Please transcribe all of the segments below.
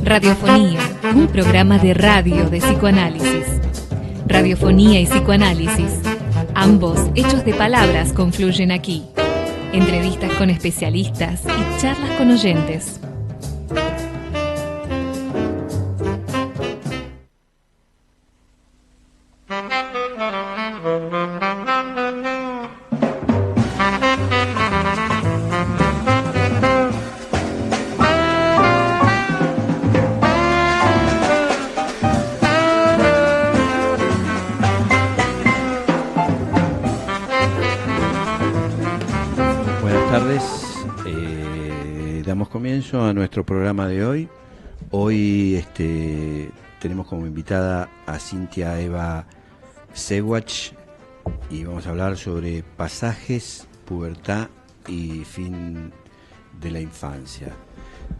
Radiofonía, un programa de radio de psicoanálisis. Radiofonía y psicoanálisis, ambos hechos de palabras, confluyen aquí. Entrevistas con especialistas y charlas con oyentes. A nuestro programa de hoy. Hoy tenemos como invitada a Cintia Eva Segwach y vamos a hablar sobre pasajes, pubertad y fin de la infancia.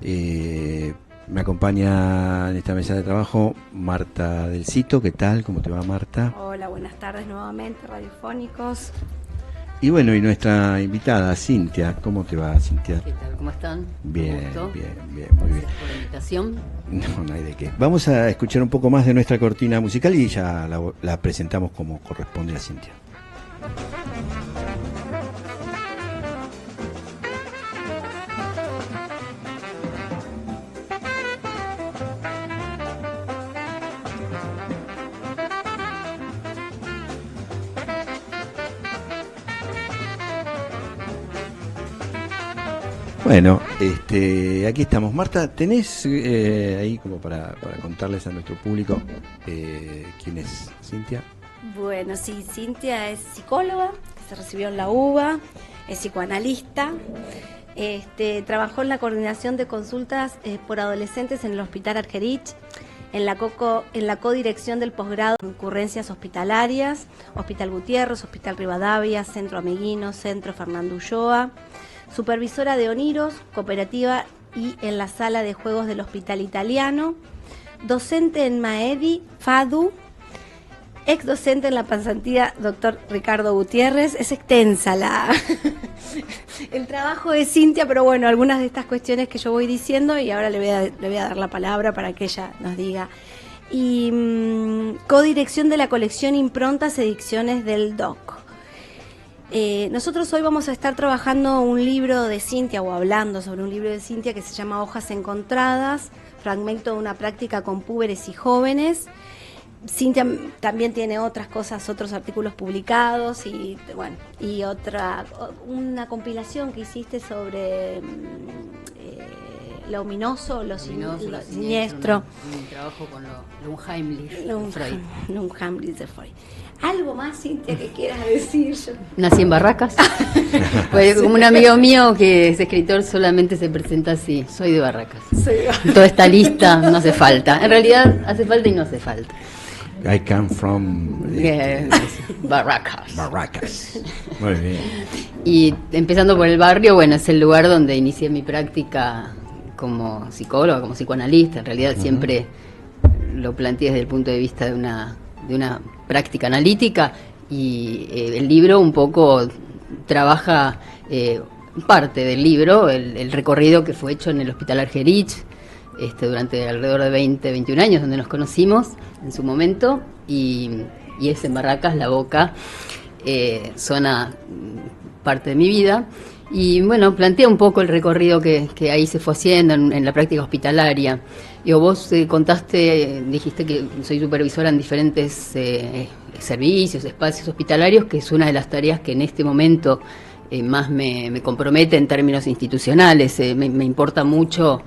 Me acompaña en esta mesa de trabajo Marta del Cito. ¿Qué tal? ¿Cómo te va, Marta? Hola, buenas tardes nuevamente, radiofónicos. Y bueno, y nuestra invitada, Cintia. ¿Cómo te va, Cintia? ¿Qué tal? ¿Cómo están? Bien, bien, muy bien. Gracias por la invitación. No hay de qué. Vamos a escuchar un poco más de nuestra cortina musical y ya la presentamos como corresponde a Cintia. Bueno, aquí estamos. Marta, ¿tenés ahí como para contarles a nuestro público quién es Cintia? Bueno, sí, Cintia es psicóloga, se recibió en la UBA, es psicoanalista, trabajó en la coordinación de consultas por adolescentes en el Hospital Argerich, en la codirección del posgrado en concurrencias hospitalarias, Hospital Gutiérrez, Hospital Rivadavia, Centro Ameguino, Centro Fernando Ulloa, supervisora de Oniros, cooperativa y en la sala de juegos del Hospital Italiano, docente en Maedi, FADU, ex docente en la pasantía Dr. Ricardo Gutiérrez. Es extensa el trabajo de Cintia, pero bueno, algunas de estas cuestiones que yo voy diciendo y ahora le voy a dar la palabra para que ella nos diga. Y codirección de la colección Improntas Ediciones del DOC. Nosotros hoy vamos a estar trabajando un libro de Cintia o hablando sobre un libro de Cintia que se llama Hojas Encontradas, fragmento de una práctica con púberes y jóvenes. Cintia también tiene otras cosas, otros artículos publicados y bueno, y una compilación que hiciste sobre lo ominoso, lo siniestro. Un trabajo con lo unheimlich de Freud. ¿Algo más, Cintia, que quieras decir? Nací en Barracas. Pues, como un amigo mío que es escritor, solamente se presenta así: soy de Barracas. Toda esta lista no hace falta. En realidad hace falta y no hace falta. I come from Barracas. Barracas. Muy bien. Y empezando por el barrio, bueno, es el lugar donde inicié mi práctica como psicóloga, como psicoanalista. En realidad siempre lo planteé desde el punto de vista de una práctica analítica, y el libro un poco trabaja parte del libro, el recorrido que fue hecho en el Hospital Argerich durante alrededor de 21 años, donde nos conocimos en su momento, y es en Barracas, La Boca, zona parte de mi vida. Y bueno, plantea un poco el recorrido que ahí se fue haciendo en la práctica hospitalaria. Vos dijiste que soy supervisora en diferentes servicios, espacios hospitalarios, que es una de las tareas que en este momento más me compromete en términos institucionales. Me importa mucho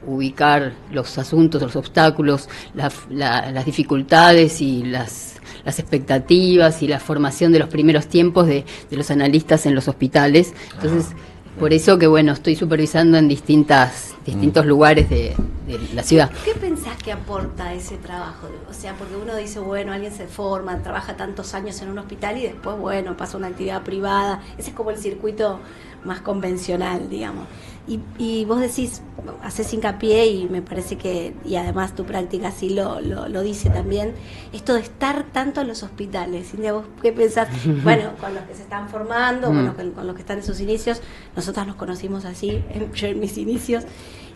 ubicar los asuntos, los obstáculos, las dificultades y las expectativas y la formación de los primeros tiempos de los analistas en los hospitales. Entonces, por eso que bueno, estoy supervisando en distintos lugares de la ciudad. ¿Qué pensás que aporta ese trabajo? O sea, porque uno dice, bueno, alguien se forma, trabaja tantos años en un hospital y después, bueno, pasa a una actividad privada. Ese es como el circuito más convencional, digamos. Y vos decís, haces hincapié, y me parece que, y además tu práctica así lo dice también, esto de estar tanto en los hospitales. Cintia, ¿vos qué pensás? Bueno, con los que se están formando, con los que están en sus inicios, nosotros nos conocimos así, yo en mis inicios,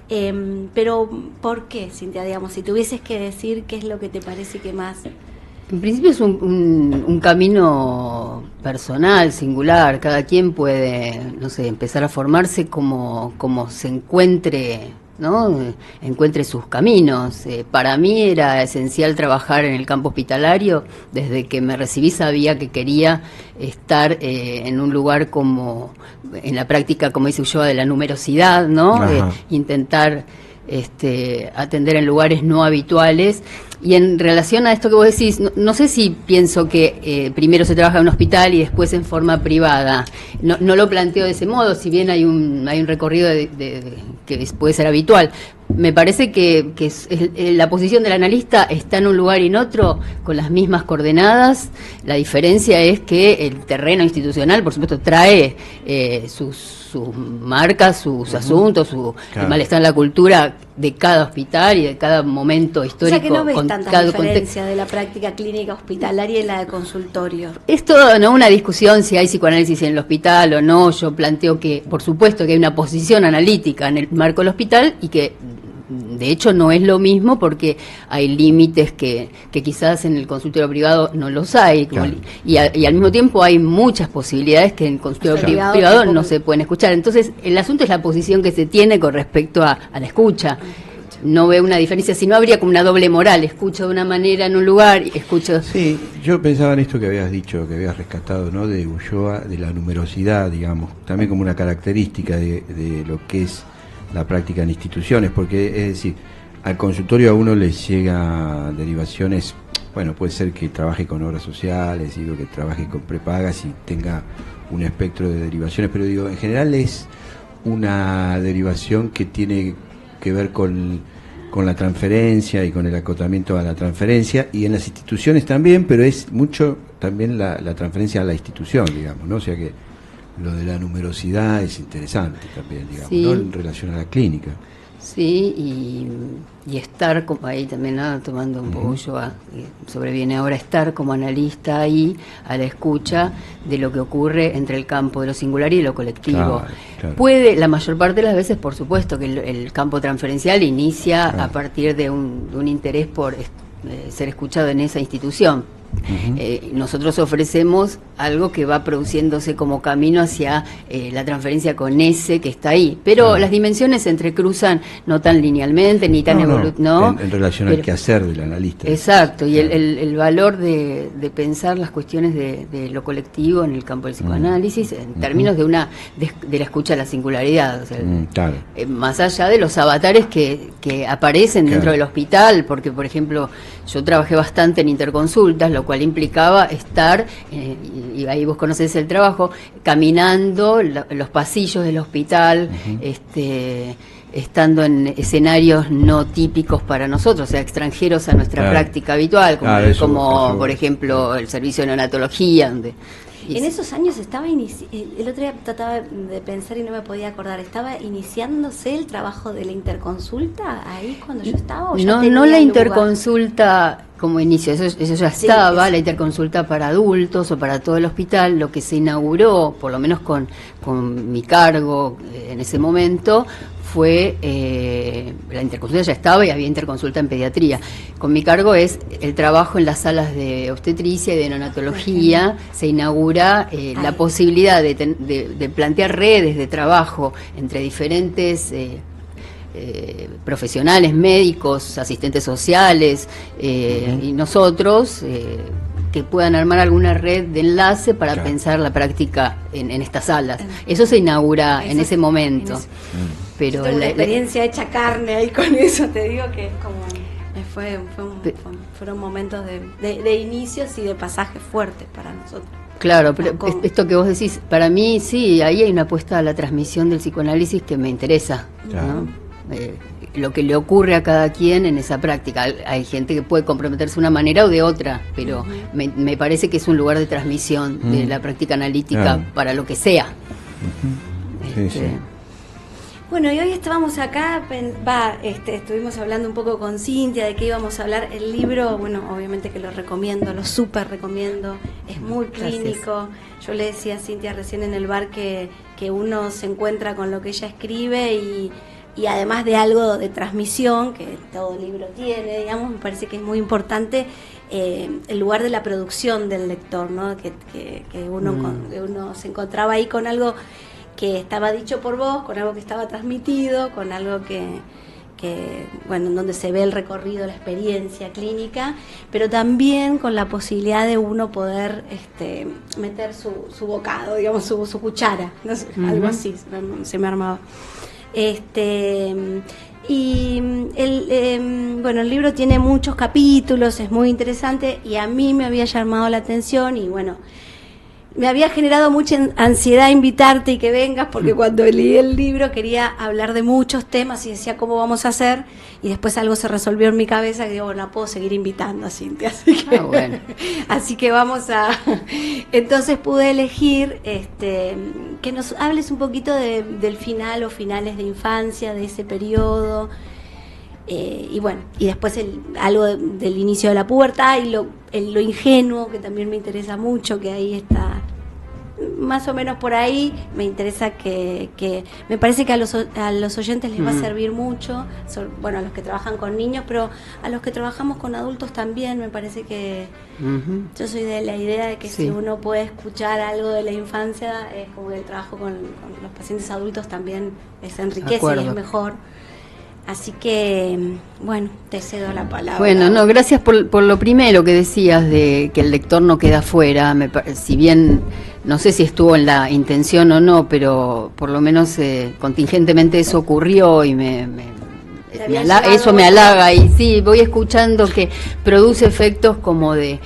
Pero, ¿por qué, Cintia? Digamos, si tuvieses que decir qué es lo que te parece que más... En principio es un camino personal, singular. Cada quien puede, no sé, empezar a formarse como se encuentre, ¿no? Encuentre sus caminos. Para mí era esencial trabajar en el campo hospitalario. Desde que me recibí sabía que quería estar en un lugar como, en la práctica, como dice Ulloa, de la numerosidad, ¿no? Intentar atender en lugares no habituales. Y en relación a esto que vos decís, no sé si pienso que primero se trabaja en un hospital y después en forma privada. No lo planteo de ese modo, si bien hay un recorrido que puede ser habitual. Me parece que la posición del analista está en un lugar y en otro con las mismas coordenadas. La diferencia es que el terreno institucional, por supuesto, trae sus marcas, sus asuntos, el malestar en la cultura de cada hospital y de cada momento histórico. O sea que no ves tanta diferencia de la práctica clínica hospitalaria y la de consultorio. Es todo, ¿no?, una discusión si hay psicoanálisis en el hospital o no. Yo planteo que, por supuesto, que hay una posición analítica en el marco del hospital y que de hecho no es lo mismo porque hay límites que quizás en el consultorio privado no los hay, claro. y al mismo tiempo hay muchas posibilidades que en el consultorio privado no se pueden escuchar. Entonces el asunto es la posición que se tiene con respecto a la escucha. No veo una diferencia, si no habría como una doble moral: escucho de una manera en un lugar y escucho... Sí, yo pensaba en esto que habías dicho, que habías rescatado, ¿no?, de Ulloa, de la numerosidad, digamos, también como una característica de lo que es la práctica en instituciones, porque es decir, al consultorio a uno le llega derivaciones, bueno, puede ser que trabaje con obras sociales, digo, que trabaje con prepagas y tenga un espectro de derivaciones, pero digo, en general es una derivación que tiene que ver con la transferencia y con el acotamiento a la transferencia, y en las instituciones también, pero es mucho también la transferencia a la institución, digamos, ¿no? O sea que lo de la numerosidad es interesante también, digamos, sí, ¿no?, en relación a la clínica. Sí, y estar como ahí también, ¿no?, tomando un poco yo, sobreviene ahora estar como analista ahí a la escucha de lo que ocurre entre el campo de lo singular y lo colectivo. Claro. Puede, la mayor parte de las veces, por supuesto, que el campo transferencial inicia a partir de un interés por ser escuchado en esa institución. Nosotros ofrecemos algo que va produciéndose como camino hacia la transferencia con ese que está ahí, pero las dimensiones se entrecruzan no tan linealmente ni tan en relación al quehacer del analista. Exacto, y el valor de pensar las cuestiones de lo colectivo en el campo del psicoanálisis en términos de la escucha a la singularidad, o sea, más allá de los avatares que aparecen dentro del hospital, porque por ejemplo yo trabajé bastante en interconsultas, lo cual implicaba estar, y ahí vos conocés el trabajo, caminando los pasillos del hospital, estando en escenarios no típicos para nosotros, o sea, extranjeros a nuestra práctica habitual, como por ejemplo el servicio de neonatología, donde... En esos años estaba el otro día trataba de pensar y no me podía acordar, ¿estaba iniciándose el trabajo de la interconsulta ahí cuando yo estaba? ¿O ya no la interconsulta como inicio, eso ya estaba, la interconsulta para adultos o para todo el hospital. Lo que se inauguró, por lo menos con mi cargo en ese momento, fue la interconsulta ya estaba y había interconsulta en pediatría. Con mi cargo es el trabajo en las salas de obstetricia y de neonatología. Se inaugura la posibilidad de plantear redes de trabajo entre diferentes profesionales, médicos, asistentes sociales y nosotros, que puedan armar alguna red de enlace para pensar la práctica en estas salas. Eso se inaugura en ese momento. Pero la experiencia hecha carne ahí con eso, te digo que como fueron momentos de inicios y de pasajes fuertes para nosotros. Claro, pero esto que vos decís, para mí sí, ahí hay una apuesta a la transmisión del psicoanálisis que me interesa, ¿no? Lo que le ocurre a cada quien en esa práctica. Hay gente que puede comprometerse de una manera o de otra, pero me parece que es un lugar de transmisión de la práctica analítica para lo que sea. Sí. Bueno, y hoy estábamos acá, estuvimos hablando un poco con Cintia de qué íbamos a hablar. El libro, bueno, obviamente que lo recomiendo, lo súper recomiendo, es muy clínico. Yo le decía a Cintia recién en el bar que uno se encuentra con lo que ella escribe y y además de algo de transmisión, que todo libro tiene, digamos, me parece que es muy importante el lugar de la producción del lector, ¿no? Que uno se encontraba ahí con algo que estaba dicho por vos, con algo que estaba transmitido, con algo que bueno, en donde se ve el recorrido, la experiencia clínica, pero también con la posibilidad de uno poder meter su bocado, digamos, su cuchara, no sé, algo así se me armaba. Y el libro tiene muchos capítulos, es muy interesante, y a mí me había llamado la atención, y bueno, me había generado mucha ansiedad invitarte y que vengas, porque cuando leí el libro quería hablar de muchos temas y decía cómo vamos a hacer, y después algo se resolvió en mi cabeza que digo, bueno, puedo seguir invitando a Cintia, bueno. Así que vamos a... Entonces pude elegir que nos hables un poquito del final o finales de infancia, de ese periodo, y bueno, y después algo del inicio de la pubertad y lo ingenuo, que también me interesa mucho, que ahí está más o menos por ahí. Me interesa que me parece que a los oyentes les va a servir mucho, bueno, a los que trabajan con niños, pero a los que trabajamos con adultos también. Me parece que yo soy de la idea de que si uno puede escuchar algo de la infancia, es como que el trabajo con los pacientes adultos también se enriquece y es mejor. Así que, bueno, te cedo la palabra. Bueno, no, gracias por lo primero que decías de que el lector no queda fuera. Si bien no sé si estuvo en la intención o no, pero por lo menos contingentemente eso ocurrió y eso me halaga. Y sí, voy escuchando que produce efectos como de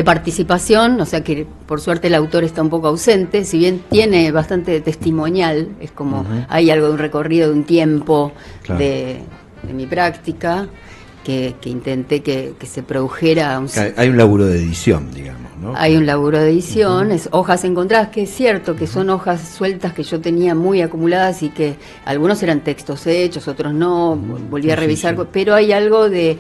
participación, o sea que por suerte el autor está un poco ausente, si bien tiene bastante testimonial, es como hay algo de un recorrido de un tiempo, claro, de mi práctica, que intenté que se produjera hay un laburo de edición, digamos, ¿no? Hay un laburo de edición, es hojas encontradas, que es cierto que son hojas sueltas que yo tenía muy acumuladas y que algunos eran textos hechos, otros no, volví a revisar, pero hay algo de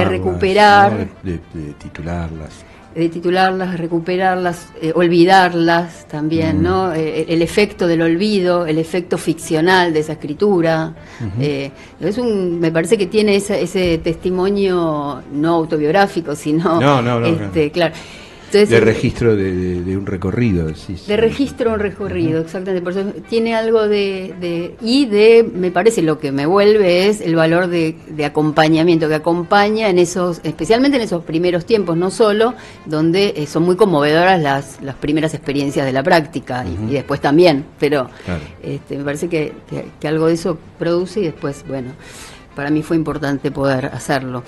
recuperar, ¿no? de titularlas. De titularlas, recuperarlas, olvidarlas también, ¿no? El efecto del olvido, el efecto ficcional de esa escritura. Me parece que tiene ese testimonio no autobiográfico, sino... No. Claro. Entonces, de registro de un recorrido. De registro de un recorrido, exactamente. Por eso tiene algo me parece lo que me vuelve es el valor de acompañamiento, que acompaña especialmente en esos primeros tiempos, no solo, donde son muy conmovedoras las primeras experiencias de la práctica, y después también, pero claro, me parece que algo de eso produce, y después, bueno, para mí fue importante poder hacerlo.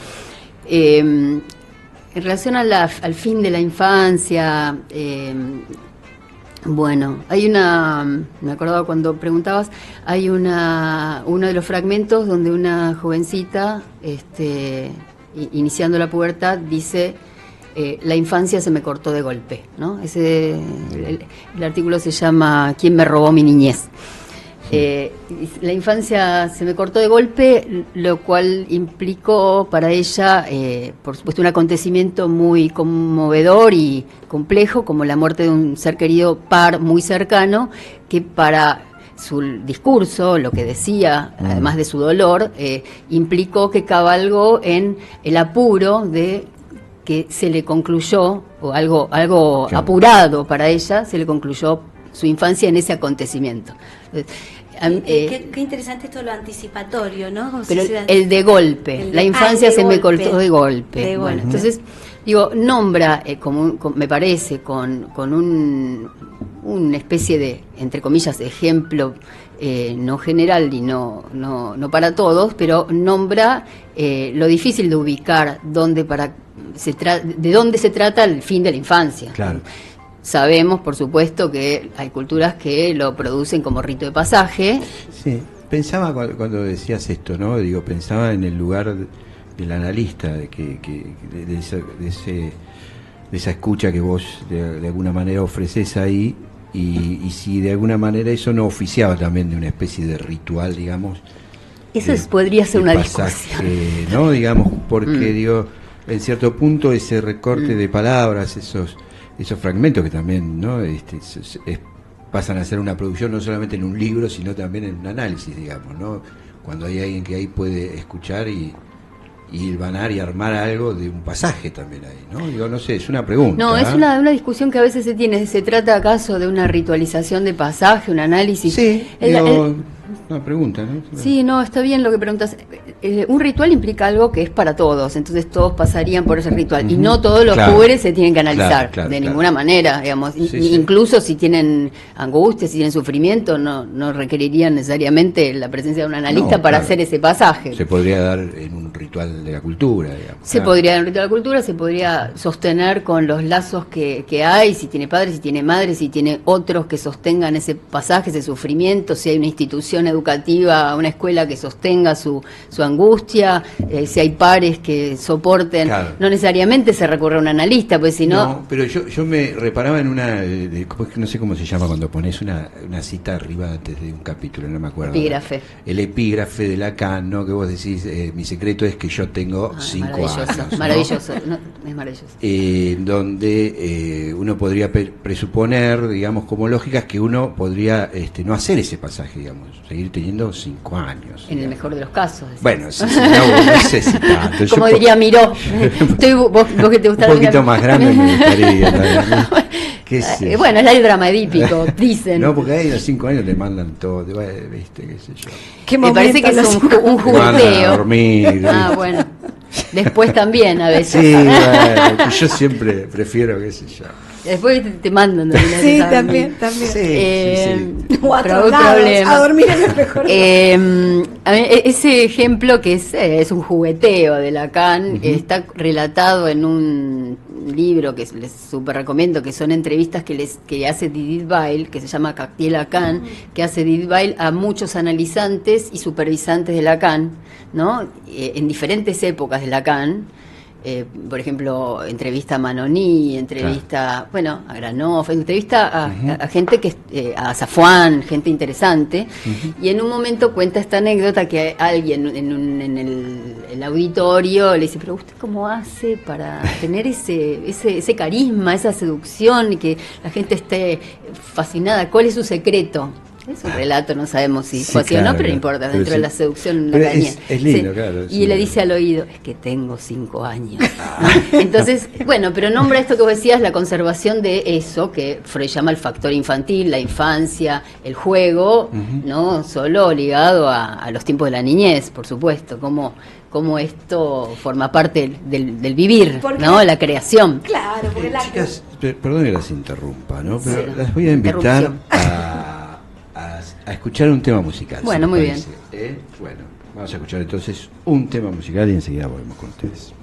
En relación al fin de la infancia, bueno, hay me acordaba cuando preguntabas, hay uno de los fragmentos donde una jovencita, iniciando la pubertad, dice, la infancia se me cortó de golpe, ¿no? El artículo se llama ¿Quién me robó mi niñez? La infancia se me cortó de golpe, lo cual implicó para ella, por supuesto, un acontecimiento muy conmovedor y complejo, como la muerte de un ser querido muy cercano, que para su discurso, lo que decía, además de su dolor, implicó que cabalgó en el apuro de que se le concluyó, o algo claro, apurado para ella, se le concluyó su infancia en ese acontecimiento. Qué interesante esto, lo anticipatorio, ¿no? Pero el de golpe, la infancia se me cortó de golpe. Bueno, entonces, digo, nombra, me parece, con una especie de, entre comillas, ejemplo, no general y no para todos, pero nombra lo difícil de ubicar de dónde se trata el fin de la infancia. Claro. Sabemos, por supuesto, que hay culturas que lo producen como rito de pasaje. Sí, pensaba cuando decías esto, ¿no? Digo, pensaba en el lugar del analista, de esa escucha que vos de alguna manera ofreces ahí, y si de alguna manera eso no oficiaba también de una especie de ritual, digamos. Eso podría ser una pasaje, discusión, ¿no? Digamos, porque digo, en cierto punto ese recorte de palabras, esos fragmentos que también, ¿no? Es pasan a ser una producción no solamente en un libro, sino también en un análisis, digamos, ¿no? Cuando hay alguien que ahí puede escuchar y hilvanar y armar algo de un pasaje también ahí, ¿no? Digo, no sé, es una pregunta. No, es una discusión que a veces se tiene. ¿Se trata acaso de una ritualización de pasaje, un análisis? Sí, una pregunta, ¿no? Sí, no, está bien lo que preguntas. Un ritual implica algo que es para todos, entonces todos pasarían por ese ritual. Y no todos los jugadores se tienen que analizar, de ninguna manera, digamos. Incluso si tienen angustia, si tienen sufrimiento, no requerirían necesariamente la presencia de un analista para hacer ese pasaje. Se podría dar en un ritual de la cultura, digamos. Se podría dar en un ritual de la cultura, se podría sostener con los lazos que hay, si tiene padres, si tiene madres, si tiene otros que sostengan ese pasaje, ese sufrimiento, si hay una institución educativa, una escuela que sostenga su angustia, si hay pares que soporten, no necesariamente se recurre a un analista, pues si no... No, pero yo me reparaba en una, no sé cómo se llama cuando pones una cita arriba antes de un capítulo, no me acuerdo. Epígrafe. El epígrafe de Lacan, ¿no? Que vos decís, mi secreto es que yo tengo 5 años. ¿no? Maravilloso, es maravilloso. Donde uno podría presuponer, digamos, como lógicas, que uno podría no hacer ese pasaje, digamos, seguir teniendo 5 años. En el mejor de los casos. Bueno, sí, no sé si tanto. Como diría Miró, vos que te gusta... Un poquito más grande me gustaría. Bueno, es el drama edípico, dicen. No, porque ahí a los 5 años te mandan todo, viste, qué sé yo. Me parece que es un jugueteo. A dormir. Bueno. Después también a veces. Sí, bueno, yo siempre prefiero, qué sé yo. Después te mandan. Sí, también. Sí. O a otros lados, a dormir en el mejor. Ese ejemplo que es un jugueteo de Lacan, está relatado en un libro que les súper recomiendo, que son entrevistas que hace Didit Weil, que se llama Cartier Lacan, que hace Didit Weil a muchos analizantes y supervisantes de Lacan, ¿no? En diferentes épocas de Lacan. Por ejemplo, entrevista a Manoni, entrevista, a Granoff, entrevista a gente a Safwan, gente interesante, y en un momento cuenta esta anécdota que alguien en el auditorio le dice, pero ¿usted cómo hace para tener ese carisma, esa seducción, y que la gente esté fascinada? ¿Cuál es su secreto? Es un relato, no sabemos si fue así o no, pero no importa, dentro de la seducción lacaniana. Es lindo, claro. Y le dice al oído, es que tengo 5 años. Entonces, pero nombra esto que vos decías, la conservación de eso, que Freud llama el factor infantil, la infancia, el juego, no solo ligado a los tiempos de la niñez, por supuesto, como esto forma parte del vivir, ¿no? La creación. Claro, porque chicas, perdón que las interrumpa, ¿no? Pero las voy a invitar a escuchar un tema musical. Bueno, muy bien. Bueno, vamos a escuchar entonces un tema musical y enseguida volvemos con ustedes.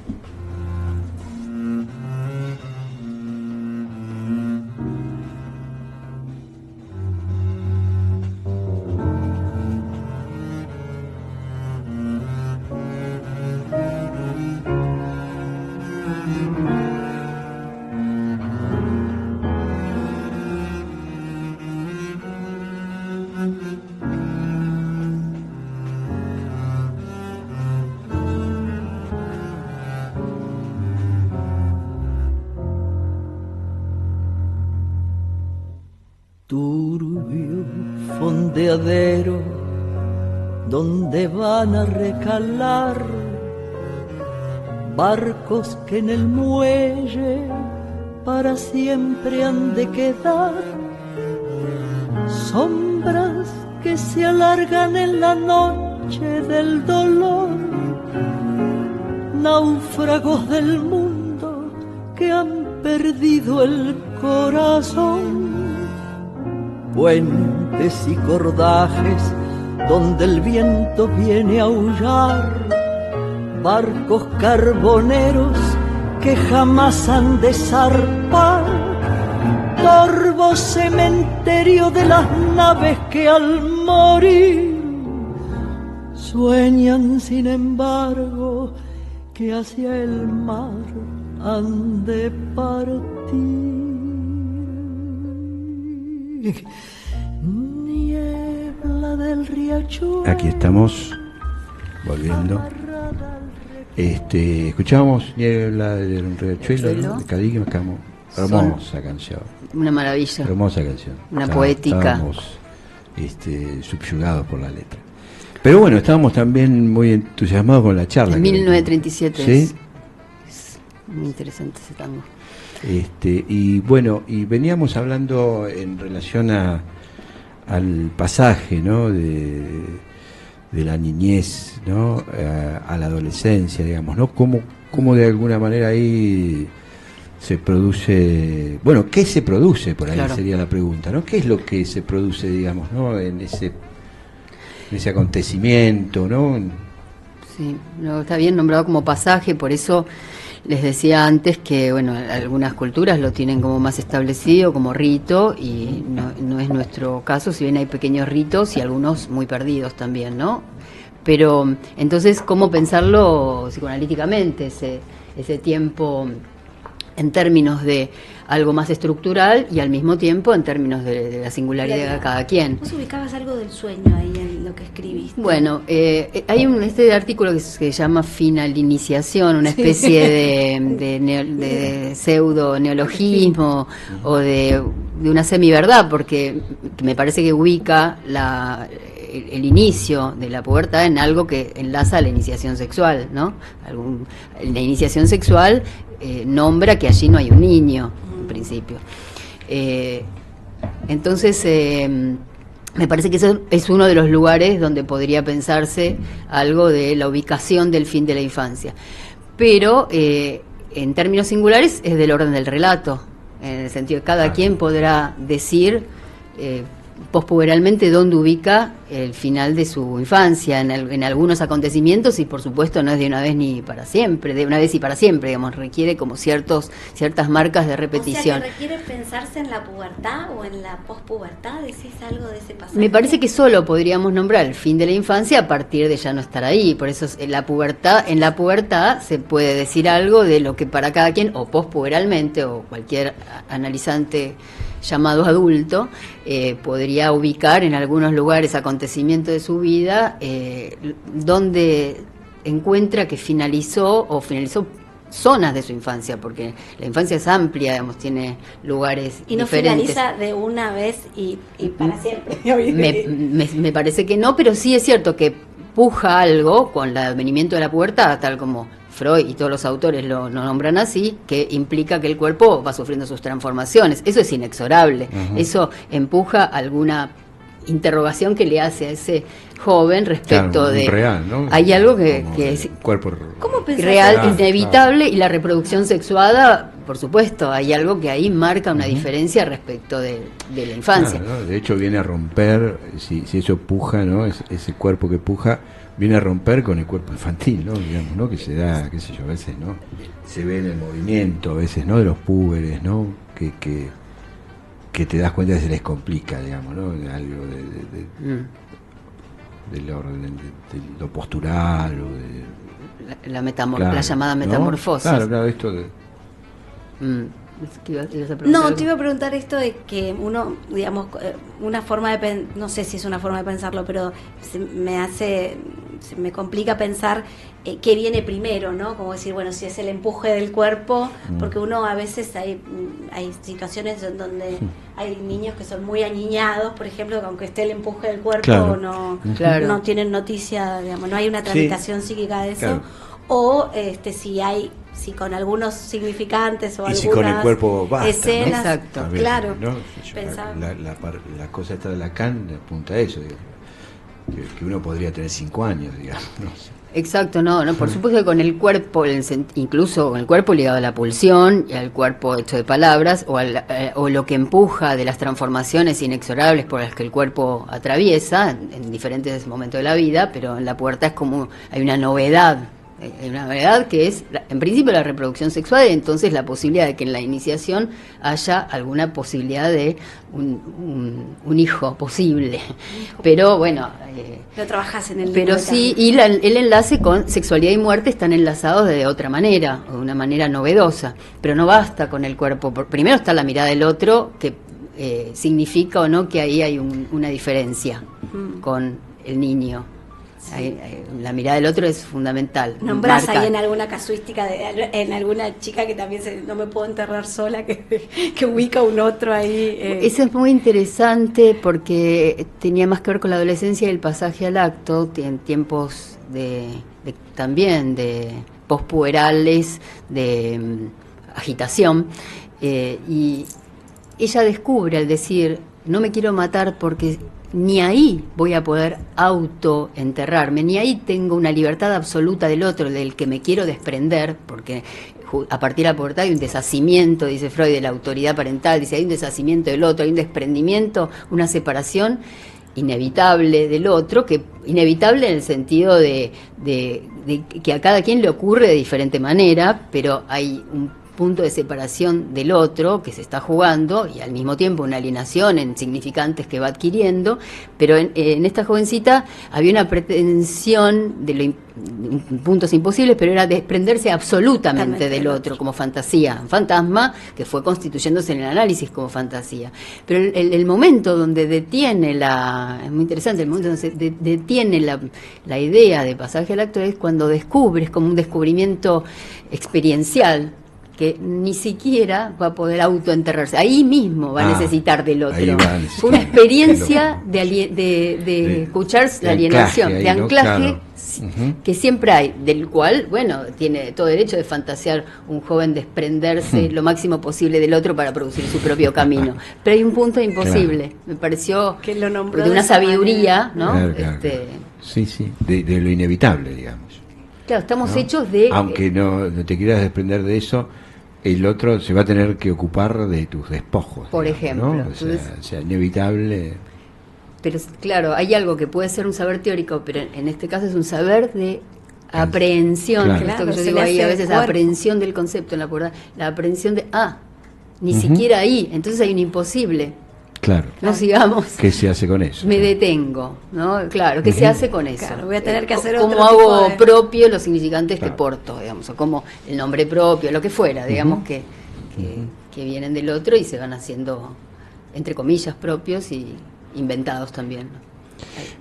Turbio fondeadero donde van a recalar barcos que en el muelle para siempre han de quedar, sombras que se alargan en la noche del dolor, náufragos del mundo que han perdido el corazón. Puentes y cordajes donde el viento viene a aullar, barcos carboneros que jamás han de zarpar, torvo cementerio de las naves que al morir sueñan sin embargo que hacia el mar han de partir. Niebla del riachuelo. Aquí estamos volviendo. Escuchábamos Niebla del riachuelo, ¿no? De Cadíquez, Hermosa canción. Una maravilla. Hermosa canción. Una poética. Estábamos subyugados por la letra. Pero bueno, estábamos también muy entusiasmados con la charla. En 1937. ¿Sí? Es muy interesante ese tango. Y bueno, y veníamos hablando en relación al pasaje, ¿no? De la niñez, ¿no? A la adolescencia, digamos, ¿no? Cómo de alguna manera ahí se produce, bueno, ¿qué se produce? Por ahí claro. Sería la pregunta, ¿no? ¿Qué es lo que se produce, digamos, ¿no? En ese acontecimiento, ¿no? Sí, no, está bien nombrado como pasaje, por eso les decía antes que, bueno, algunas culturas lo tienen como más establecido, como rito, y no es nuestro caso, si bien hay pequeños ritos y algunos muy perdidos también, ¿no? Pero, entonces, ¿cómo pensarlo psicoanalíticamente, ese tiempo en términos de algo más estructural y al mismo tiempo en términos de la singularidad de cada quien? ¿Vos ubicabas algo del sueño ahí en lo que escribiste? Bueno, hay este artículo que se llama Finaliniciación, una especie de pseudo neologismo o de una semiverdad, porque me parece que ubica el inicio de la pubertad en algo que enlaza a la iniciación sexual, ¿no? La iniciación sexual nombra que allí no hay un niño, en principio. Entonces, me parece que eso es uno de los lugares donde podría pensarse algo de la ubicación del fin de la infancia. Pero, en términos singulares, es del orden del relato, en el sentido de cada quien podrá decir pospuberalmente dónde ubica el final de su infancia en algunos acontecimientos, y por supuesto no es de una vez ni para siempre, de una vez y para siempre, digamos, requiere como ciertas marcas de repetición. O sea, que requiere pensarse en la pubertad o en la pospubertad, ¿decís algo de ese pasaje? Me parece que solo podríamos nombrar el fin de la infancia a partir de ya no estar ahí, por eso en la pubertad se puede decir algo de lo que para cada quien, o pospuberalmente, o cualquier analizante llamado adulto, podría ubicar en algunos lugares, acontecimientos de su vida, donde encuentra que finalizó zonas de su infancia, porque la infancia es amplia, digamos, tiene lugares y no diferentes. Finaliza de una vez y para siempre. Me parece que no, pero sí es cierto que puja algo con el advenimiento de la pubertad, tal como Freud y todos los autores lo nombran así, que implica que el cuerpo va sufriendo sus transformaciones. Eso es inexorable. Uh-huh. Eso empuja alguna interrogación que le hace a ese joven respecto de real, ¿no? Hay algo que es cuerpo real, inevitable, y la reproducción sexuada, por supuesto, hay algo que ahí marca una diferencia respecto de la infancia. Claro, ¿no? De hecho viene a romper, si eso puja, ¿no? Ese cuerpo que puja viene a romper con el cuerpo infantil, ¿no? Digamos, ¿no? Que se da, qué sé yo, a veces, ¿no? Se ve en el movimiento, a veces, ¿no? De los púberes, ¿no? Que te das cuenta que se les complica, digamos, ¿no? Algo del orden, de lo postural o de... la llamada metamorfosis. ¿no? Claro, esto de... No, te iba a preguntar esto de que uno, digamos, una forma de no sé si es una forma de pensarlo, pero se me complica pensar qué viene primero, ¿no? Como decir, bueno, si es el empuje del cuerpo, porque uno a veces hay situaciones en donde hay niños que son muy aniñados, por ejemplo, que aunque esté el empuje del cuerpo, no tienen noticia, digamos, no hay una tramitación psíquica de eso, claro. O si con algunos significantes o algunas si con el cuerpo basta, escenas, ¿no? Exacto, veces, claro. ¿no? La cosa esta de Lacan apunta a eso, que uno podría tener 5 años, digamos. ¿No? Exacto, no, por supuesto que con el cuerpo, incluso con el cuerpo ligado a la pulsión y al cuerpo hecho de palabras, o lo que empuja de las transformaciones inexorables por las que el cuerpo atraviesa en diferentes momentos de la vida, pero en la pubertad es como hay una novedad. Hay una novedad que es, en principio, la reproducción sexual, y entonces la posibilidad de que en la iniciación haya alguna posibilidad de un hijo posible. Pero bueno... lo trabajas en el pero sí, y el enlace con sexualidad y muerte están enlazados de otra manera, o de una manera novedosa. Pero no basta con el cuerpo. Primero está la mirada del otro, que significa o no que ahí hay una diferencia con el niño. La mirada del otro es fundamental. ¿Nombrás Marca. ahí en alguna casuística, en alguna chica que también no me puedo enterrar sola, que ubica un otro ahí? Eso es muy interesante porque tenía más que ver con la adolescencia y el pasaje al acto, en tiempos también de pospuberales, de agitación, y ella descubre al decir, no me quiero matar porque ni ahí voy a poder autoenterrarme, ni ahí tengo una libertad absoluta del otro, del que me quiero desprender, porque a partir de la pubertad hay un deshacimiento, dice Freud, de la autoridad parental, dice, hay un deshacimiento del otro, hay un desprendimiento, una separación inevitable del otro, que inevitable en el sentido de que a cada quien le ocurre de diferente manera, pero hay un punto de separación del otro que se está jugando y al mismo tiempo una alienación en significantes que va adquiriendo, pero en esta jovencita había una pretensión de puntos imposibles, pero era desprenderse absolutamente del otro como fantasía, un fantasma que fue constituyéndose en el análisis como fantasía. Pero el momento donde detiene es muy interesante, el momento donde se detiene la idea de pasaje al acto es cuando descubres, como un descubrimiento experiencial, que ni siquiera va a poder autoenterrarse. Ahí mismo va a necesitar del otro. Fue una experiencia de escuchar la alienación, de anclaje, claro, que siempre hay, del cual, bueno, tiene todo derecho de fantasear un joven desprenderse lo máximo posible del otro para producir su propio camino. Pero hay un punto imposible. Claro. Me pareció que lo nombró de una sabiduría, ¿no? Claro. Sí, de lo inevitable, digamos. Claro, estamos ¿no? hechos de... Aunque no te quieras desprender de eso, el otro se va a tener que ocupar de tus despojos. Por digamos, ejemplo. ¿no? O sea, inevitable. Pero claro, hay algo que puede ser un saber teórico, pero en este caso es un saber de aprehensión. Claro. Esto que yo digo ahí a veces, aprehensión del concepto en la pubertad. La aprehensión de, ni siquiera ahí. Entonces hay un imposible. Claro. No sigamos. ¿Qué se hace con eso? Me detengo, ¿no? Claro, ¿qué se hace con eso? Claro, voy a tener que hacer ¿Cómo otro hago tipo de... propio los significantes que porto, digamos? O como el nombre propio, lo que fuera, digamos, que vienen del otro y se van haciendo, entre comillas, propios y inventados también, ¿no?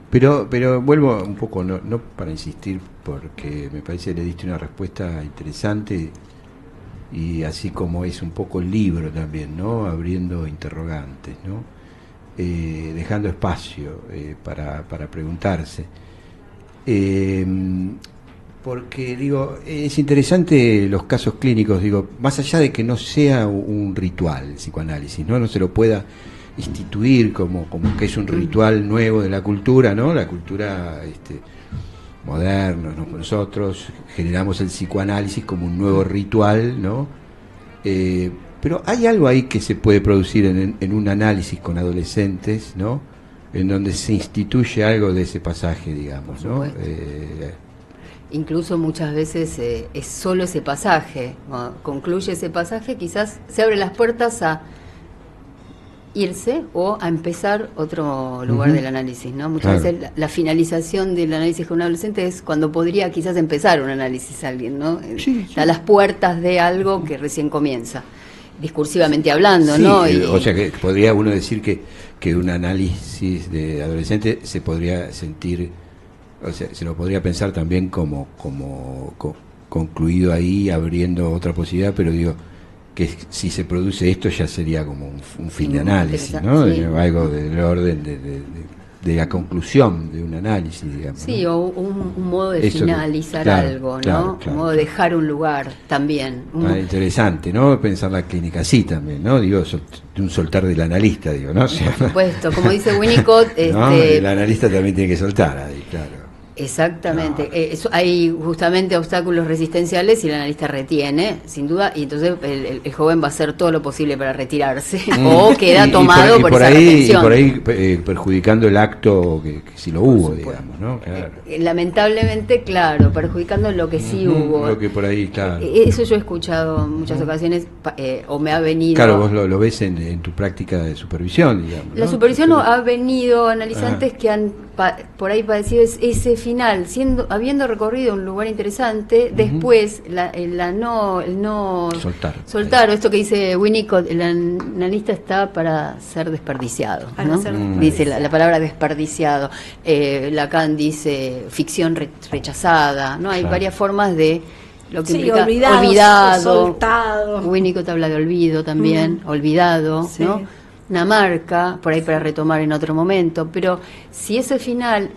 Pero vuelvo un poco, no para insistir, porque me parece que le diste una respuesta interesante y así como es un poco el libro también, ¿no? Abriendo interrogantes, ¿no? Dejando espacio para preguntarse. Porque, digo, es interesante los casos clínicos, digo, más allá de que no sea un ritual el psicoanálisis, no se lo pueda instituir como que es un ritual nuevo de la cultura, ¿no? La cultura moderna, ¿no? Nosotros generamos el psicoanálisis como un nuevo ritual, ¿no? Pero hay algo ahí que se puede producir en un análisis con adolescentes, ¿no? En donde se instituye algo de ese pasaje, digamos, ¿no? Incluso muchas veces es solo ese pasaje. Cuando concluye ese pasaje, quizás se abren las puertas a irse o a empezar otro lugar del análisis, ¿no? Muchas veces la finalización del análisis con un adolescente es cuando podría quizás empezar un análisis alguien, ¿no? A las puertas de algo que recién comienza, discursivamente hablando, ¿no? O sea que podría uno decir que un análisis de adolescente se podría sentir, o sea, se lo podría pensar también como concluido ahí, abriendo otra posibilidad, pero digo que si se produce esto ya sería como un fin de análisis, ¿no? Sí. Algo del orden de la conclusión de un análisis, digamos. Sí, ¿no? O un modo de eso finalizar algo, ¿no? Claro, un modo de dejar un lugar también. Interesante, ¿no? Pensar la clínica así también, ¿no? Digo, de un soltar del analista, digo, ¿no? O sea, por supuesto, como dice Winnicott... ¿no? El analista también tiene que soltar ahí, claro. Exactamente, hay justamente obstáculos resistenciales y el analista retiene, sin duda, y entonces el joven va a hacer todo lo posible para retirarse o queda tomado por esa retención. Y por ahí perjudicando el acto que si lo hubo, digamos, ¿no? Claro. Lamentablemente, claro, perjudicando lo que sí hubo. Lo que por ahí, claro. Eso yo he escuchado en muchas ocasiones, o me ha venido... Claro, vos lo ves en tu práctica de supervisión, digamos, ¿no? La supervisión ha venido analizantes que han por ahí padeció ese final, habiendo recorrido un lugar interesante, después el no soltar, o esto que dice Winnicott, el analista está para ser desperdiciado, ¿no? Dice la palabra desperdiciado. Lacan dice ficción rechazada, ¿no? Hay varias formas de lo que implica olvidado, soltado. Winnicott habla de olvido también, olvidado, ¿no? Una marca, por ahí para retomar en otro momento, pero si ese final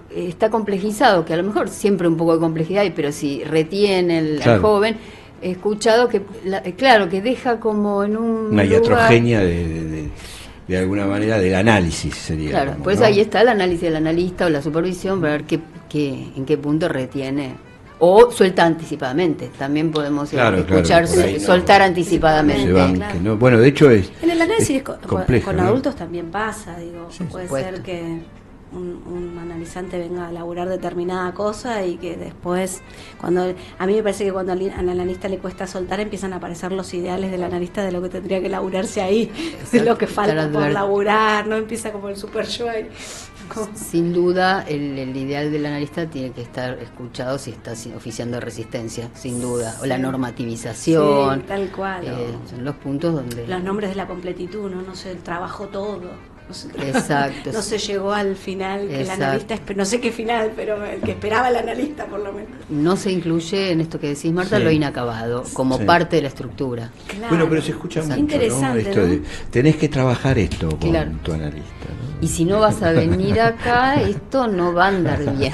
está complejizado, que a lo mejor siempre un poco de complejidad hay, pero si retiene al joven, he escuchado que, claro, que deja como en una iatrogenia de alguna manera del análisis sería. Claro, como, pues ¿no? Ahí está el análisis del analista o la supervisión para ver en qué punto retiene. O suelta anticipadamente, también podemos escuchar soltar anticipadamente. No, bueno, de hecho en el análisis complejo, con ¿no? adultos también pasa, digo, sí, puede ser que un analizante venga a elaborar determinada cosa y que después, a mí me parece que cuando al analista le cuesta soltar, empiezan a aparecer los ideales del analista de lo que tendría que elaborarse ahí, de lo que falta por laburar, no empieza como el super yo ahí. Sin duda, el ideal del analista tiene que estar escuchado si está oficiando de resistencia, sin duda. O la normativización. Sí, tal cual. Son los puntos donde... Los nombres de la completitud, no sé, trabajó todo. No sé, exacto. No se llegó al final que el analista, no sé qué final, pero el que esperaba el analista por lo menos. No se incluye en esto que decís, Marta, lo inacabado, como parte de la estructura. Claro. Bueno, pero se escucha mucho, interesante, ¿no? Esto de, tenés que trabajar esto con tu analista, ¿no? Y si no vas a venir acá, esto no va a andar bien.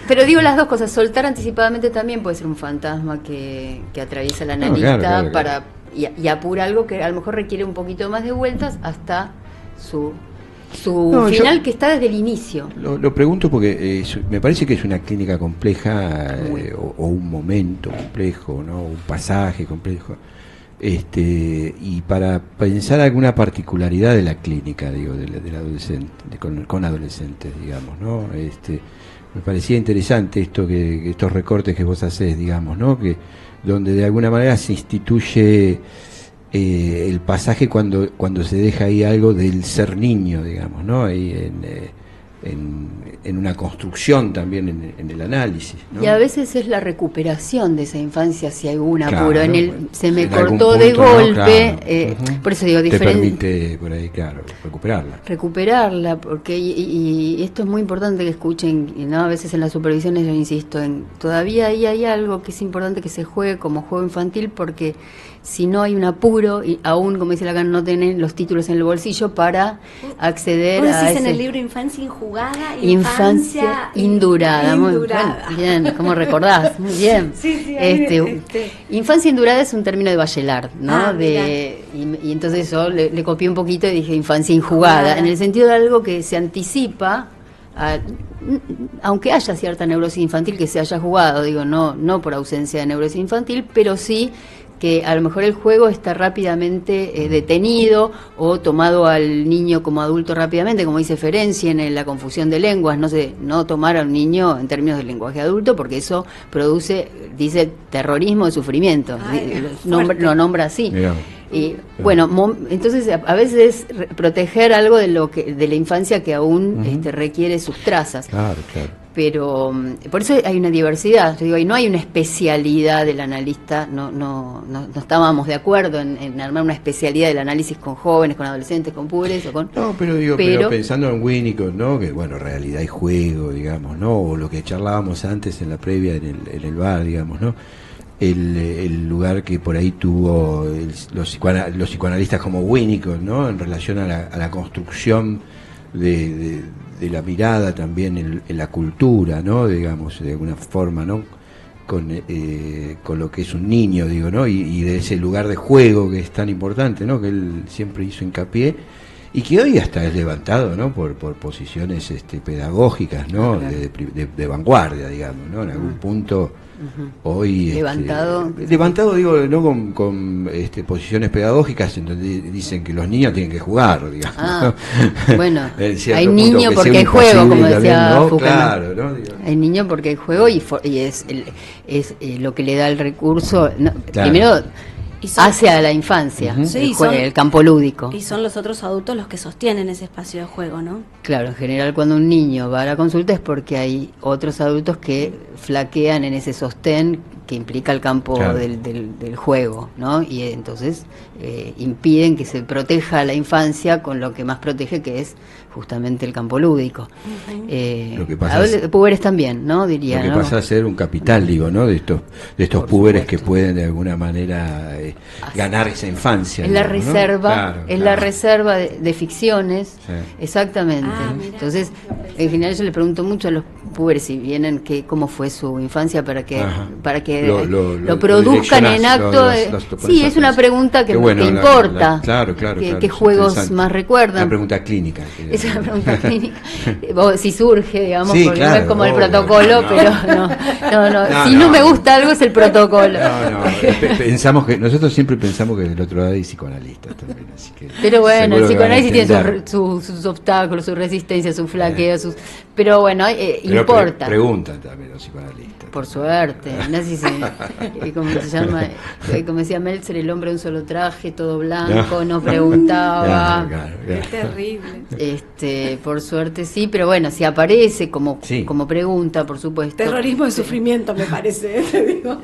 Pero digo las dos cosas, soltar anticipadamente también puede ser un fantasma que atraviesa el analista para y apura algo que a lo mejor requiere un poquito más de vueltas hasta su final, que está desde el inicio. Lo pregunto porque me parece que es una clínica compleja o un momento complejo, ¿no? Un pasaje complejo. Y para pensar alguna particularidad de la clínica, digo, del adolescente, con adolescentes, digamos, ¿no? Me parecía interesante estos recortes que vos hacés, digamos, ¿no? Que donde de alguna manera se instituye el pasaje cuando se deja ahí algo del ser niño, digamos, ¿no? Ahí en una construcción también en el análisis, ¿no? Y a veces es la recuperación de esa infancia si hay un apuro. Claro, se me cortó de golpe, ¿no? por eso digo, te permite por ahí, recuperarla, porque y esto es muy importante que escuchen, ¿no? A veces en las supervisiones yo insisto todavía ahí hay algo que es importante que se juegue como juego infantil, porque si no hay un apuro, y aún, como dice Lacan, no tienen los títulos en el bolsillo para acceder ¿Vos a decís ese... en el libro Infancia Injugada? Infancia Indurada. Muy bien, ¿cómo recordás? Muy bien. Sí, Infancia Indurada es un término de Bachelard, ¿no? Y entonces yo le copié un poquito y dije Infancia Injugada, en el sentido de algo que se anticipa, aunque haya cierta neurosis infantil que se haya jugado, digo, no por ausencia de neurosis infantil, pero sí que a lo mejor el juego está rápidamente detenido o tomado al niño como adulto rápidamente, como dice Ferenczi en la confusión de lenguas, no tomar a un niño en términos de lenguaje adulto, porque eso produce, dice, terrorismo de sufrimiento. Lo nombra así. Digamos. Y bueno, entonces a veces proteger algo de la infancia que aún requiere sus trazas. Claro. Pero por eso hay una diversidad, yo digo, y no hay una especialidad del analista, no estábamos de acuerdo en armar una especialidad del análisis con jóvenes, con adolescentes, con púberes o con... No, pero pensando en Winnicott, ¿no? Que bueno, realidad y juego, digamos, ¿no? O lo que charlábamos antes en la previa en el bar, digamos, ¿no? El lugar que por ahí tuvo los psicoanalistas como Winnicott, ¿no? En relación a la construcción de la mirada también en la cultura, ¿no? Digamos, de alguna forma, ¿no? Con lo que es un niño, digo, ¿no? Y de ese lugar de juego que es tan importante, ¿no? Que él siempre hizo hincapié y que hoy hasta es levantado, ¿no? Por posiciones pedagógicas, ¿no? De vanguardia, digamos, ¿no? En algún punto hoy levantado, digo, no con posiciones pedagógicas en donde dicen que los niños tienen que jugar, digamos. Bueno, hay niño porque hay juego, como decía Foucault. Claro, ¿no? Hay niño porque hay juego y es lo que le da el recurso. Primero, hacia la infancia, Sí, el campo lúdico. Y son los otros adultos los que sostienen ese espacio de juego, ¿no? Claro, en general cuando un niño va a la consulta es porque hay otros adultos que flaquean en ese sostén que implica el campo Claro. del juego, ¿no? Y entonces impiden que se proteja a la infancia con lo que más protege, que es justamente el campo lúdico. Lo que pasa es- púberes también, ¿no? Diría, Lo que ¿no? pasa a ser un capital, digo, ¿no? De estos Por púberes supuesto. que pueden de alguna manera ganar esa infancia. Es la digamos, ¿no? reserva, Claro, es la claro. reserva de ficciones, Sí. exactamente. Ah, mira. Entonces, en general yo les pregunto mucho a los púberes si vienen cómo fue su infancia para que Ajá. lo produzcan en direccionás, acto. lo pones Sí, a es una pensar. pregunta que Qué bueno, me la- importa. claro, ¿Qué es juegos interesante. más recuerdan? Una pregunta clínica. Es una pregunta clínica. Si surge, digamos, Sí, porque no claro, es como el obvio. protocolo, No. pero no. No, Si no no. me gusta algo es el protocolo. No, pensamos que nosotros siempre pensamos que del otro lado hay psicoanalistas también, así que Pero bueno, seguro el que van a psicoanálisis tiene entender. sus obstáculos, sus resistencias, sus flaqueos, pero bueno, Pero importa. preguntan también los psicoanalistas. Por suerte, no sé si como se llama, como decía Meltzer, el hombre de un solo traje, todo blanco, no preguntaba. Claro. Es terrible. Por suerte sí, pero bueno, si aparece como Sí. pregunta, por supuesto. Terrorismo de sufrimiento, me parece, te digo.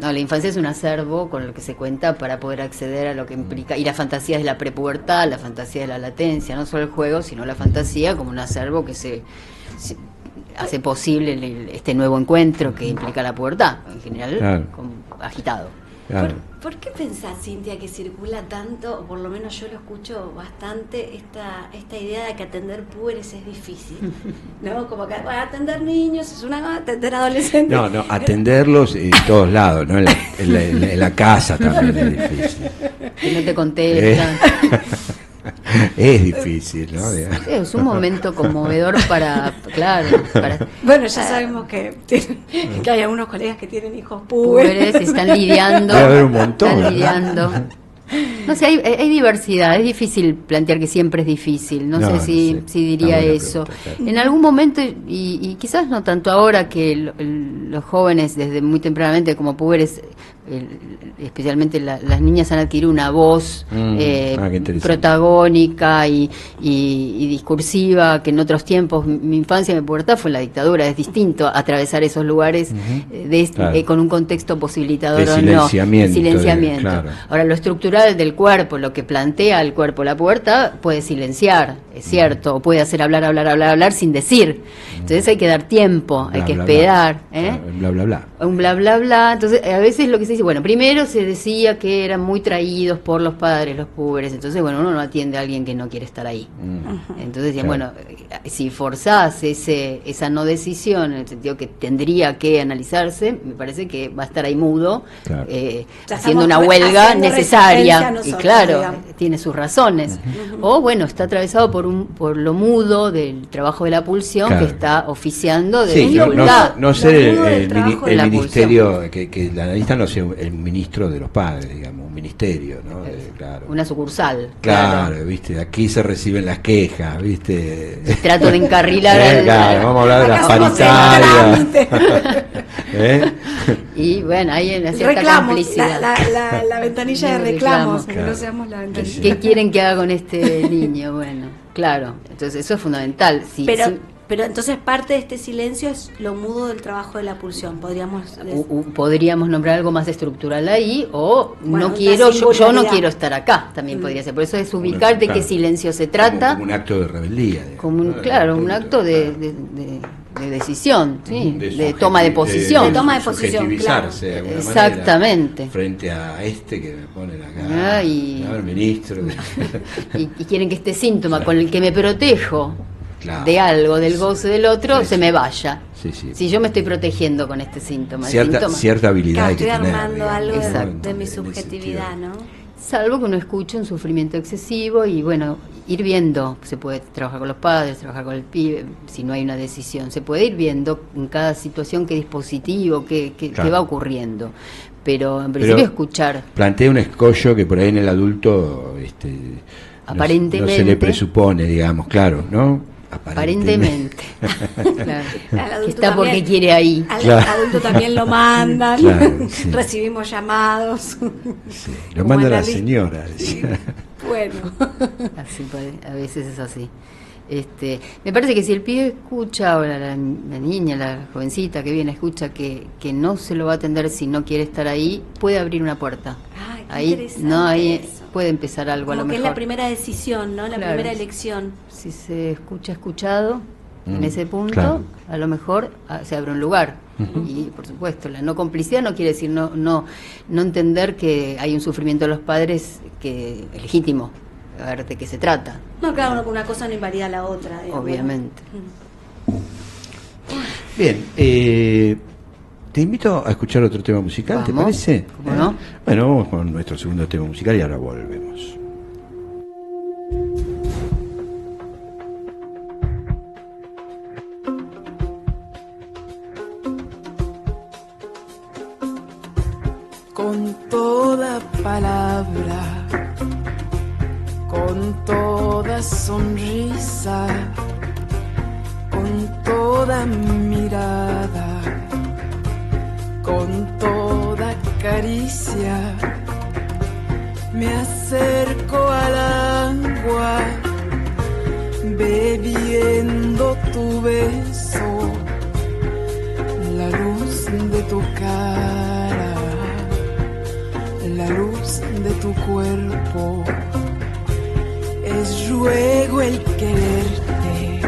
No, la infancia es un acervo con el que se cuenta para poder acceder a lo que implica, y la fantasía es la prepubertad, la fantasía de la latencia, no solo el juego, sino la fantasía como un acervo que se hace posible este nuevo encuentro que implica la pubertad, en general, Claro. agitado. Claro. ¿Por qué pensás, Cintia, que circula tanto, o por lo menos yo lo escucho bastante, esta idea de que atender púberes es difícil? ¿No? Como que atender niños es una cosa, atender adolescentes. No, atenderlos en todos lados, ¿no? En la casa también es difícil. Que no te contestan. Es difícil, ¿no? Es un momento conmovedor para. Bueno, ya sabemos que hay algunos colegas que tienen hijos púberes. Púberes están lidiando. Debe haber un montón, Están ¿no? lidiando. No sé, hay diversidad. Es difícil plantear que siempre es difícil. No sé si diría Está buena eso. pregunta, claro. En algún momento, y quizás no tanto ahora, que los jóvenes desde muy tempranamente como púberes, especialmente las niñas han adquirido una voz qué interesante. protagónica y discursiva, que en otros tiempos, mi infancia, mi pubertad fue en la dictadura. Es distinto atravesar esos lugares Claro. con un contexto posibilitador De o no. silenciamiento, De silenciamiento. claro. Ahora, lo estructural del cuerpo, lo que plantea el cuerpo, la pubertad, puede silenciar, es cierto, o puede hacer hablar sin decir. Entonces hay que dar tiempo, hay Bla, que bla, esperar. bla. Claro, bla, bla, bla. Un bla, bla, bla. Entonces, a veces lo que se dice, bueno, primero se decía que eran muy traídos por los padres, los púberes. Entonces, bueno, uno no atiende a alguien que no quiere estar ahí. Entonces decían, Claro. bueno, si forzás esa no decisión, en el sentido que tendría que analizarse, me parece que va a estar ahí mudo, Claro. Ya haciendo estamos una huelga haciendo necesaria. resistencia Y nosotros, claro, digamos. tiene sus razones. O bueno, está atravesado por lo mudo del trabajo de la pulsión, Claro. que está oficiando de Sí, dificultad. no ser Lo mudo del el trabajo de la ministerio, que el analista no sea el ministro de los padres, digamos, un ministerio, ¿no? Claro. Una sucursal. Claro, viste, aquí se reciben las quejas, viste. Trato de encarrilar Claro, vamos a hablar de las Acá somos paritarias. ¿Eh? y bueno, hay una cierta Reclamos, complicidad. la ventanilla de reclamos, que no seamos la ventanilla. ¿Qué quieren que haga con este niño? Bueno, claro, entonces eso es fundamental. Pero entonces parte de este silencio es lo mudo del trabajo de la pulsión, podríamos decir. Podríamos nombrar algo más estructural ahí, o Bueno, no quiero, una yo no singularidad. quiero estar acá, también podría ser. Por eso es ubicar de qué Claro. silencio se trata, Como un acto de rebeldía. digamos, como un, ¿no? claro, un Punto. acto de decisión, ¿sí? de subjeti- toma de posición. De toma de posición, subjetivizarse de alguna Exactamente. manera frente a este que me ponen acá, Ay. el ministro. y quieren que este síntoma con el que me protejo Claro. de algo, del goce del otro, Sí, se sí. me vaya. Sí, sí. Si yo me estoy protegiendo con este síntoma, el síntoma, Cierta habilidad hay que Estoy tener. armando digamos, algo ¿no? Exacto. de mi En ese subjetividad, sentido. ¿no? salvo que uno escuche un sufrimiento excesivo y bueno, ir viendo, se puede trabajar con los padres, trabajar con el pibe, si no hay una decisión, se puede ir viendo en cada situación qué dispositivo, qué Claro. va ocurriendo. Pero en principio escuchar. Plantea un escollo que por ahí en el adulto no se le Aparentemente. presupone, digamos, claro, ¿no? Aparentemente. Claro. Al Que está adulto porque también. quiere ahí. Al Claro. adulto también lo mandan, Claro, sí. recibimos llamados. Sí, lo Como manda la analista. señora. Decía. Bueno, Así, a veces es así. Me parece que si el pibe escucha, o la niña, la jovencita que viene escucha que no se lo va a atender si no quiere estar ahí, puede abrir una puerta. ay, qué Ahí interesante ahí eso. puede empezar algo a Como lo que mejor. es la primera decisión, ¿no? La Claro. primera elección. Si se escucha escuchado en Mm, ese punto, claro. a lo mejor se abre un lugar. Ujú. Y por supuesto, la no complicidad no quiere decir no entender que hay un sufrimiento de los padres que es legítimo, a ver de qué se trata. No, claro, una cosa no invalida a la otra. digamos. Obviamente. Bien, te invito a escuchar otro tema musical, ¿te Vamos, parece? ¿cómo no? Bueno, vamos con nuestro segundo tema musical y ahora volvemos. Con toda palabra, con toda sonrisa, con toda mirada, con toda caricia, me acerco al agua, bebiendo tu beso, la luz de tu cara, la luz de tu cuerpo, es ruego el quererte,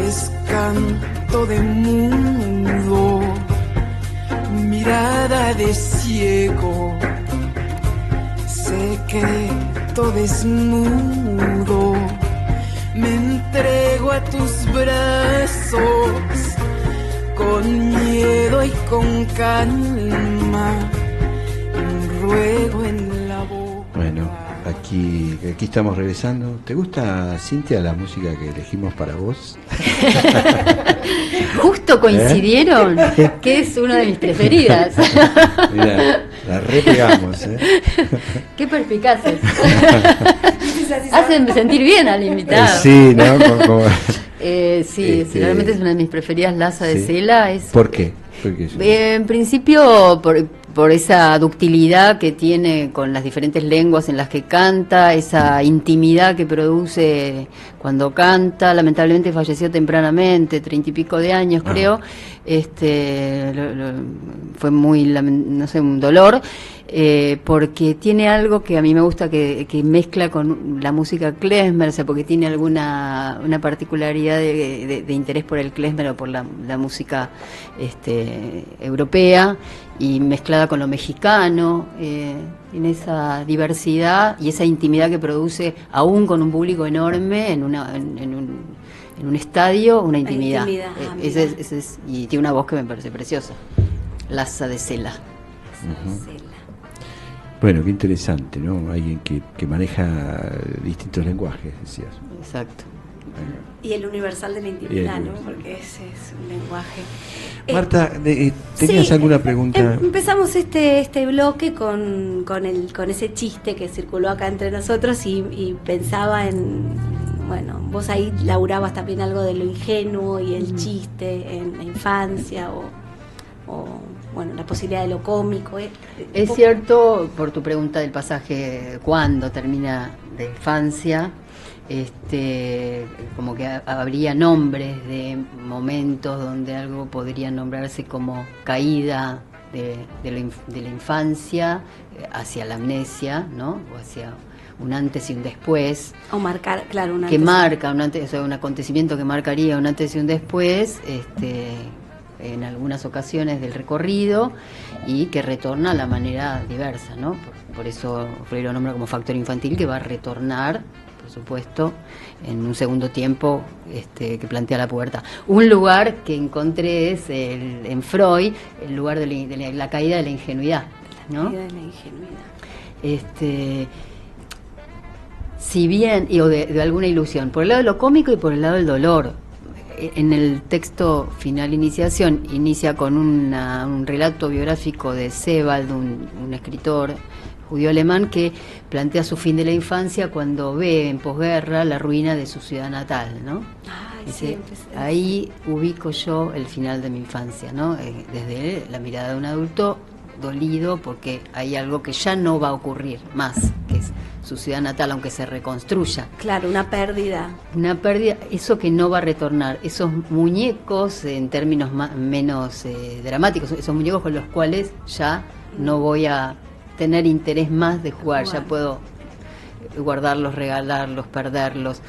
es canto de mundo, mirada de ciego, secreto desnudo, me entrego a tus brazos, con miedo y con calma, ruego en la boca. Bueno, aquí estamos regresando. ¿Te gusta, Cintia, la música que elegimos para vos? Justo coincidieron, que es una de mis preferidas. Mira, la repegamos, ¿eh? Qué perspicaces. Hacen sentir bien al invitado. Sí, ¿no? Sí, realmente es una de mis preferidas, Laza de Sí. Cela. ¿Por qué? Porque En principio, por esa ductilidad que tiene con las diferentes lenguas en las que canta, esa intimidad que produce cuando canta. Lamentablemente falleció tempranamente, 30 y pico de años, creo. Fue muy, no sé, un dolor. Porque tiene algo que a mí me gusta que mezcla con la música klezmer, o sea, porque tiene una particularidad de interés por el klezmer o por la música europea, y mezclada con lo mexicano, tiene esa diversidad y esa intimidad que produce, aún con un público enorme, en un estadio, una intimidad. Y tiene una voz que me parece preciosa, Laza de Cela. Bueno, qué interesante, ¿no? Alguien que maneja distintos lenguajes, decías. Exacto. Bueno. Y el universal de la intimidad, ¿no? Porque ese es un lenguaje. Marta, ¿tenías sí, alguna pregunta? Empezamos este bloque con ese chiste que circuló acá entre nosotros y pensaba en, bueno, vos ahí laburabas también algo de lo ingenuo y el chiste en la infancia o bueno, la posibilidad de lo cómico. Es cierto, por tu pregunta del pasaje, ¿cuándo termina de infancia? Como que habría nombres de momentos donde algo podría nombrarse como caída de la infancia hacia la amnesia, ¿no? O hacia un antes y un después. O marcar, claro, un que antes. marca un antes, o sea, un acontecimiento que marcaría un antes y un después, en algunas ocasiones del recorrido, y que retorna a la manera diversa, ¿no? Por eso Freire lo nombra como factor infantil, que va a retornar, por supuesto, en un segundo tiempo que plantea la pubertad. Un lugar que encontré es en Freud, el lugar de la caída de la ingenuidad, ¿no? La ingenuidad. Si bien, o de alguna ilusión, por el lado de lo cómico y por el lado del dolor. En el texto final iniciación inicia con un relato biográfico de Sebald, un escritor judío alemán que plantea su fin de la infancia cuando ve en posguerra la ruina de su ciudad natal, ¿no? Ay, Dice, sí, ahí ubico yo el final de mi infancia, ¿no? Desde la mirada de un adulto dolido porque hay algo que ya no va a ocurrir más, que es su ciudad natal, aunque se reconstruya. Claro, una pérdida. Una pérdida, eso que no va a retornar, esos muñecos en términos menos dramáticos, esos muñecos con los cuales ya no voy a tener interés más de jugar, ya puedo guardarlos, regalarlos, perderlos.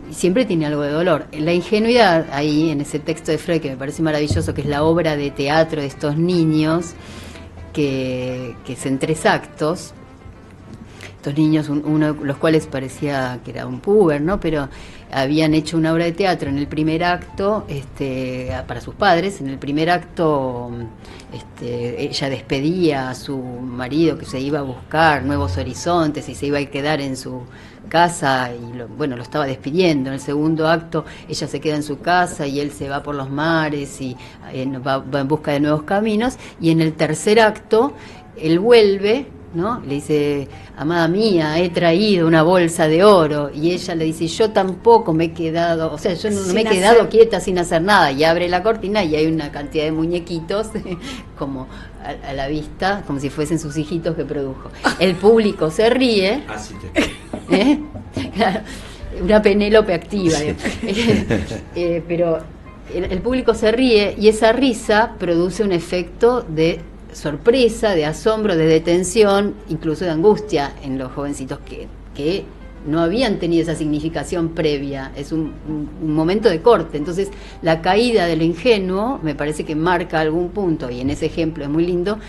Y siempre tiene algo de dolor. La ingenuidad ahí, en ese texto de Freud, que me parece maravilloso, que es la obra de teatro de estos niños, que es en 3 actos. Estos niños, uno de los cuales parecía que era un puber, ¿no? Pero habían hecho una obra de teatro en el primer acto, para sus padres. En el primer acto, ella despedía a su marido que se iba a buscar nuevos horizontes y se iba a quedar en su casa y lo estaba despidiendo. En el segundo acto ella se queda en su casa y él se va por los mares y va en busca de nuevos caminos, y en el tercer acto él vuelve, ¿no? Le dice, amada mía, he traído una bolsa de oro, y ella le dice, yo tampoco me he quedado, o sea, yo no me he quedado quieta sin hacer nada, y abre la cortina y hay una cantidad de muñequitos como a la vista, como si fuesen sus hijitos que produjo. El público se ríe. Así Claro, una Penélope activa, pero el público se ríe y esa risa produce un efecto de sorpresa, de asombro, de detención, incluso de angustia en los jovencitos que no habían tenido esa significación previa. Es un momento de corte. Entonces la caída de lo ingenuo me parece que marca algún punto, y en ese ejemplo es muy lindo,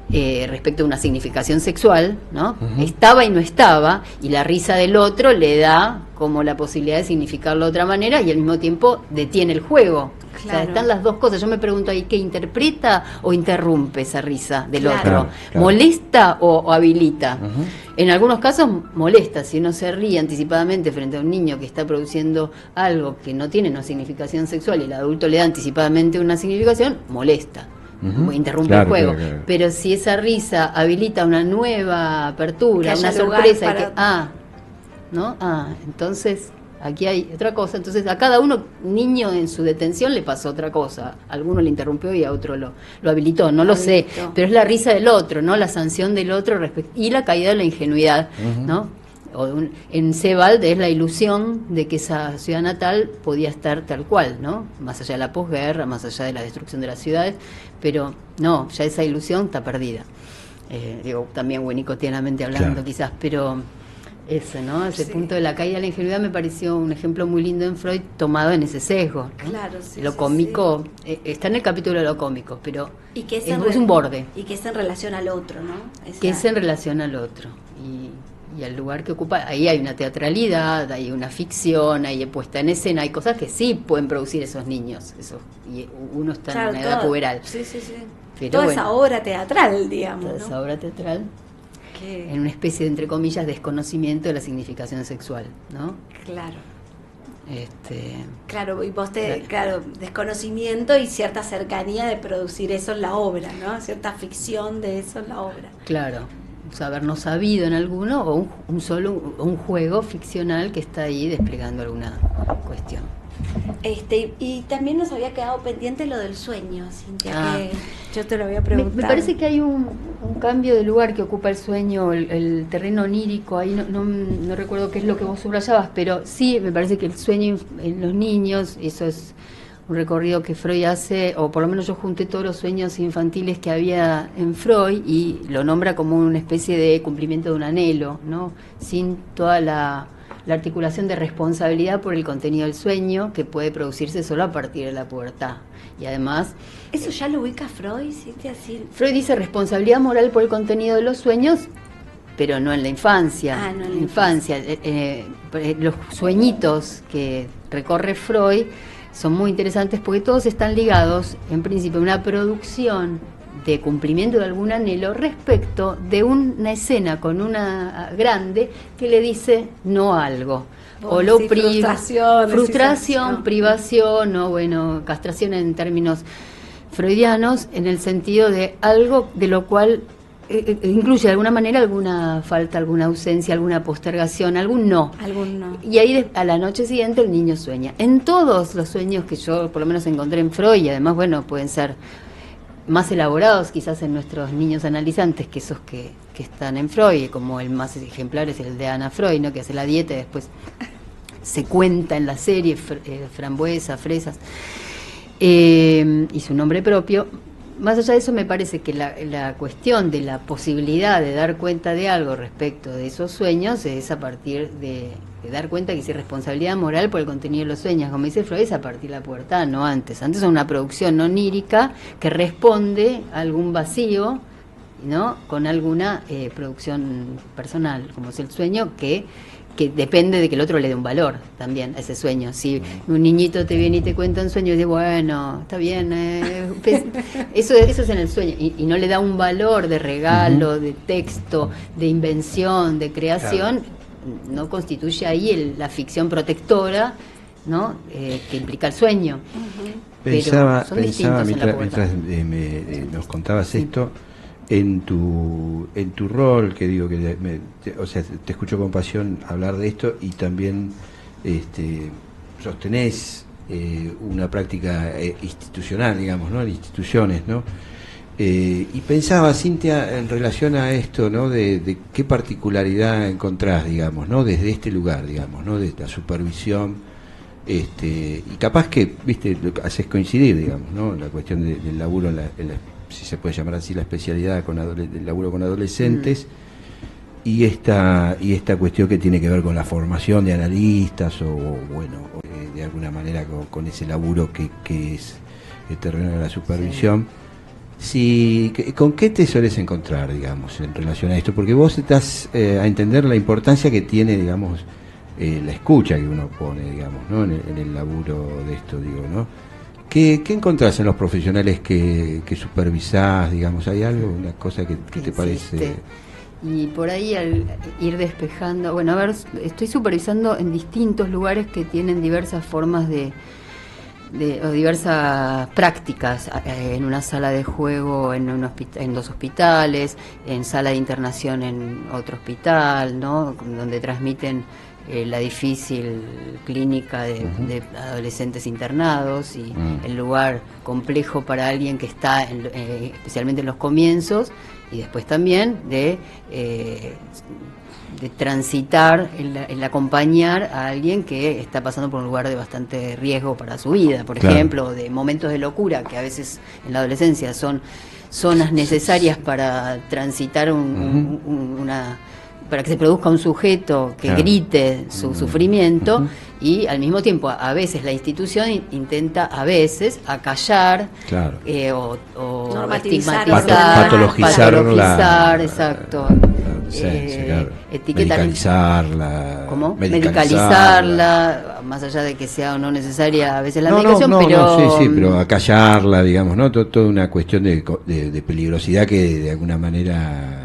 respecto a una significación sexual, ¿no? Uh-huh. Estaba y no estaba, y la risa del otro le da como la posibilidad de significarlo de otra manera, y al mismo tiempo detiene el juego. Claro. O sea, están las dos cosas. Yo me pregunto ahí, ¿qué interpreta o interrumpe esa risa del otro? Claro. ¿Molesta o habilita? Uh-huh. En algunos casos molesta. Si uno se ríe anticipadamente frente a un niño que está produciendo algo que no tiene una significación sexual y el adulto le da anticipadamente una significación, molesta. Uh-huh. Interrumpe el juego, claro. Pero si esa risa habilita una nueva apertura, una sorpresa, para... entonces aquí hay otra cosa. Entonces a cada niño en su detención le pasó otra cosa. A alguno le interrumpió y a otro lo habilitó, no lo sé, pero es la risa del otro, ¿no? La sanción del otro y la caída de la ingenuidad, uh-huh. ¿no? En Sebald es la ilusión de que esa ciudad natal podía estar tal cual, ¿no? Más allá de la posguerra, más allá de la destrucción de las ciudades, pero no, ya esa ilusión está perdida. También winnicottianamente hablando, claro. Quizás, pero eso, ¿no? Ese punto de la caída de la ingenuidad me pareció un ejemplo muy lindo en Freud, tomado en ese sesgo, ¿no? Claro, sí. Lo cómico está en el capítulo de lo cómico, pero ¿y que es un borde. Y que es en relación al otro, ¿no? Que es en relación al otro. Y al lugar que ocupa, ahí hay una teatralidad, hay una ficción, hay puesta en escena, hay cosas que sí pueden producir esos niños, y uno está en una edad puberal. Sí. Pero toda esa obra teatral, digamos. Toda esa obra teatral, en una especie de, entre comillas, desconocimiento de la significación sexual, ¿no? Claro. Claro, y vos desconocimiento y cierta cercanía de producir eso en la obra, ¿no? Cierta ficción de eso en la obra. Claro. Habernos sabido en alguno, o un juego ficcional que está ahí desplegando alguna cuestión. Y también nos había quedado pendiente lo del sueño, Cintia, que yo te lo había preguntado. Me parece que hay un cambio de lugar que ocupa el sueño, el terreno onírico. Ahí no recuerdo qué es lo que vos subrayabas, pero sí me parece que el sueño en los niños, eso es un recorrido que Freud hace, o por lo menos yo junté todos los sueños infantiles que había en Freud y lo nombra como una especie de cumplimiento de un anhelo, ¿no? Sin toda la articulación de responsabilidad por el contenido del sueño, que puede producirse solo a partir de la pubertad. Y además... ¿Eso ya lo ubica Freud? ¿Sí? Freud dice responsabilidad moral por el contenido de los sueños, pero no en la infancia. No en la infancia. Los sueñitos que recorre Freud son muy interesantes porque todos están ligados, en principio, a una producción de cumplimiento de algún anhelo respecto de una escena con una grande que le dice no a algo. O lo frustración, privación, o castración en términos freudianos, en el sentido de algo de lo cual incluye de alguna manera alguna falta, alguna ausencia, alguna postergación, algún no. Y ahí a la noche siguiente el niño sueña. En todos los sueños que yo por lo menos encontré en Freud, y además, bueno, pueden ser más elaborados quizás en nuestros niños analizantes que esos que están en Freud, como el más ejemplar es el de Ana Freud, ¿no? Que hace la dieta y después se cuenta en la serie frambuesa, fresas, y su nombre propio. Más allá de eso, me parece que la cuestión de la posibilidad de dar cuenta de algo respecto de esos sueños es a partir de dar cuenta que si hay responsabilidad moral por el contenido de los sueños, como dice Freud, es a partir de la pubertad, no antes. Antes es una producción onírica que responde a algún vacío, ¿no? Con alguna producción personal, como es el sueño, que depende de que el otro le dé un valor también a ese sueño. Si un niñito te viene y te cuenta un sueño y dice, bueno, está bien, eso es en el sueño, y no le da un valor de regalo, de texto, de invención, de creación, no constituye ahí la ficción protectora, ¿no? Que implica el sueño. Pensaba mientras nos contabas esto, en tu rol, que digo que o sea, te escucho con pasión hablar de esto, y también sostenés una práctica institucional, digamos, ¿no? En instituciones, ¿no? Y pensaba, Cintia, en relación a esto, ¿no? De qué particularidad encontrás, digamos, ¿no? Desde este lugar, digamos, ¿no? De la supervisión, y capaz que, viste, lo haces coincidir, digamos, ¿no? La cuestión del laburo en la si se puede llamar así, la especialidad del laburo con adolescentes, y esta cuestión que tiene que ver con la formación de analistas, o bueno, de alguna manera con ese laburo que es el terreno de la supervisión. Sí. ¿Con qué te sueles encontrar, digamos, en relación a esto? Porque vos estás a entender la importancia que tiene, digamos, la escucha que uno pone, digamos, ¿no? En el laburo de esto, digo, ¿no? ¿Qué encontrás en los profesionales que supervisás, digamos? ¿Hay algo, una cosa que te parece? Y por ahí, al ir despejando, bueno, a ver, estoy supervisando en distintos lugares que tienen diversas formas o diversas prácticas, en una sala de juego en dos hospitales, en sala de internación en otro hospital, ¿no? Donde transmiten la difícil clínica de adolescentes internados, y el lugar complejo para alguien que está especialmente en los comienzos, y después también de transitar, el acompañar a alguien que está pasando por un lugar de bastante riesgo para su vida, por ejemplo, de momentos de locura que a veces en la adolescencia son zonas necesarias para transitar para que se produzca un sujeto que grite su sufrimiento, y al mismo tiempo a veces la institución intenta a veces acallar, o estigmatizar, patologizar, exacto, medicalizarla, medicalizarla, más allá de que sea o no necesaria a veces la medicación, pero acallarla, digamos, ¿no? Toda una cuestión de peligrosidad que de alguna manera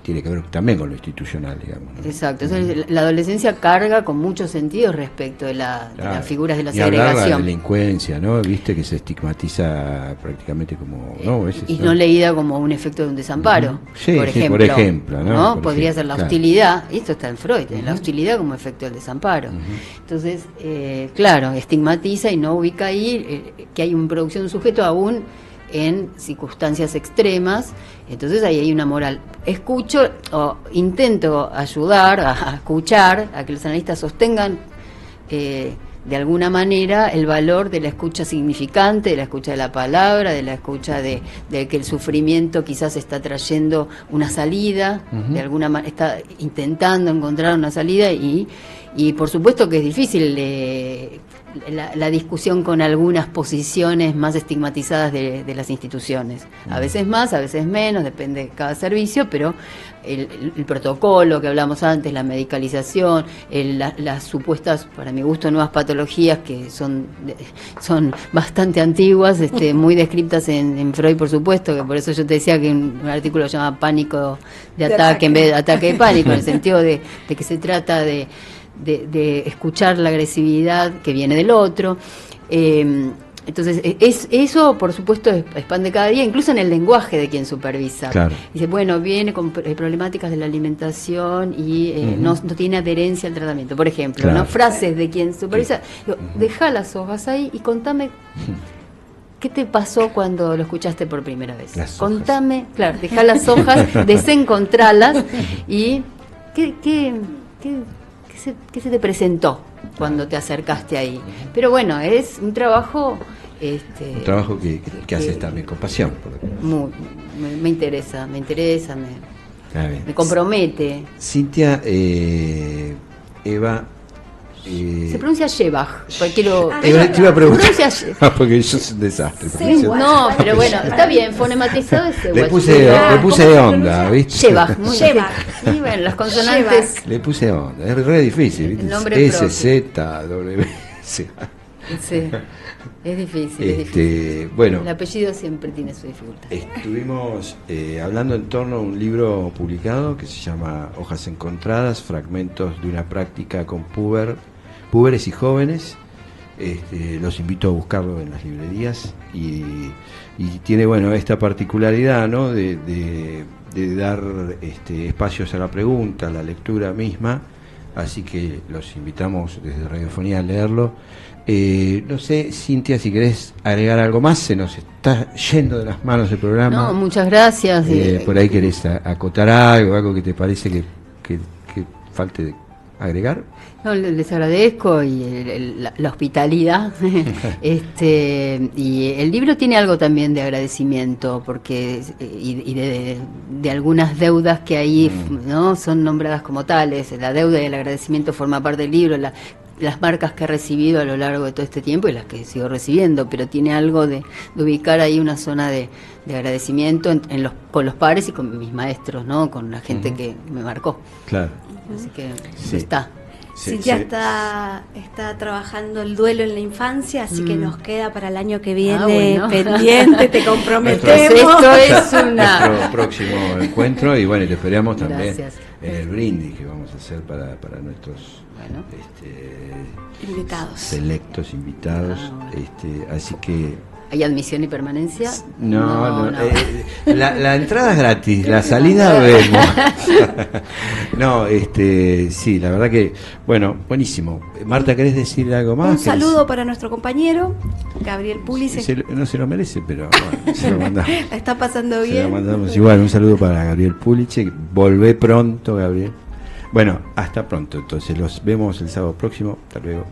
tiene que ver también con lo institucional, digamos, ¿no? Exacto. Entonces, la adolescencia carga con muchos sentidos respecto de las figuras de la segregación. Hablar de la delincuencia, ¿no? Viste que se estigmatiza prácticamente como, ¿no? No leída como un efecto de un desamparo, por ejemplo, ¿no? Podría ser la hostilidad, y esto está en Freud, la hostilidad como efecto del desamparo. Entonces, claro, estigmatiza y no ubica ahí que hay una producción de un sujeto aún en circunstancias extremas. Entonces ahí hay una moral. Escucho o intento ayudar a escuchar, a que los analistas sostengan de alguna manera el valor de la escucha significante, de la escucha de la palabra, de la escucha de que el sufrimiento quizás está trayendo una salida, de alguna manera está intentando encontrar una salida, y por supuesto que es difícil la discusión con algunas posiciones más estigmatizadas de las instituciones. A veces más, a veces menos, depende de cada servicio, pero el protocolo que hablamos antes, la medicalización, las supuestas, para mi gusto, nuevas patologías que son bastante antiguas, muy descritas en Freud, por supuesto, que por eso yo te decía que un artículo se llama pánico de ataque en vez de ataque de pánico, en el sentido de que se trata de escuchar la agresividad que viene del otro. Entonces, eso, por supuesto, es pan de cada día, incluso en el lenguaje de quien supervisa. Claro. Dice, bueno, viene con problemáticas de la alimentación y no tiene adherencia al tratamiento. Por ejemplo, Claro. ¿no? Frases de quien supervisa. Digo, deja las hojas ahí y contame qué te pasó cuando lo escuchaste por primera vez. Las hojas. Contame, claro, deja las hojas, desencontralas y qué se te presentó cuando te acercaste ahí. Pero bueno, es un trabajo... Un trabajo que haces también con pasión. Me interesa, Está bien. me compromete. Cintia, Eva... Se pronuncia Shebach, porque te iba a preguntar. Se pronuncia Porque eso es un desastre. No, pero bueno, está bien, fonematizado es Le Shebach. puse onda, ¿viste? Shebach, muy bien. Shebach. Y bueno, las consonantes. Le puse onda, es re difícil, ¿viste? El nombre S, propio. Z, W, C. Sí, es difícil. Bueno, El apellido siempre tiene su dificultad. estuvimos hablando en torno a un libro publicado que se llama Hojas Encontradas, fragmentos de una práctica con púberes y jóvenes. Los invito a buscarlo en las librerías y tiene, bueno, esta particularidad, ¿no? de dar espacios a la pregunta, a la lectura misma, así que los invitamos desde Radiofonía a leerlo. No sé, Cintia, si querés agregar algo más, se nos está yendo de las manos el programa. No, muchas gracias. Por ahí querés acotar algo que te parece que falte de agregar. No, les agradezco y la hospitalidad. Y el libro tiene algo también de agradecimiento, porque y de algunas deudas que ahí no son nombradas como tales. La deuda y el agradecimiento forma parte del libro. Las marcas que he recibido a lo largo de todo este tiempo y las que sigo recibiendo, pero tiene algo de ubicar ahí una zona de agradecimiento con los pares y con mis maestros, ¿no? Con la gente que me marcó. Claro. Así que Sí. está. Cintia está trabajando el duelo en la infancia, así que nos queda para el año que viene bueno. pendiente, te comprometemos. Esto es una... Nuestro próximo encuentro, y bueno, y te esperamos también Gracias. en el brindis que vamos a hacer para nuestros Bueno. Invitados. selectos invitados. Así que ¿Hay admisión y permanencia? no. La entrada es gratis, la salida vemos. No, sí, la verdad que, bueno, buenísimo. Marta, ¿querés decir algo más? Un saludo para nuestro compañero Gabriel Pulis. No se lo merece, pero bueno, se lo mandamos. La está pasando Se lo bien. mandamos igual. Un saludo para Gabriel Puliche. Volvé pronto, Gabriel. Bueno, hasta pronto. Entonces, los vemos el sábado próximo. Hasta luego.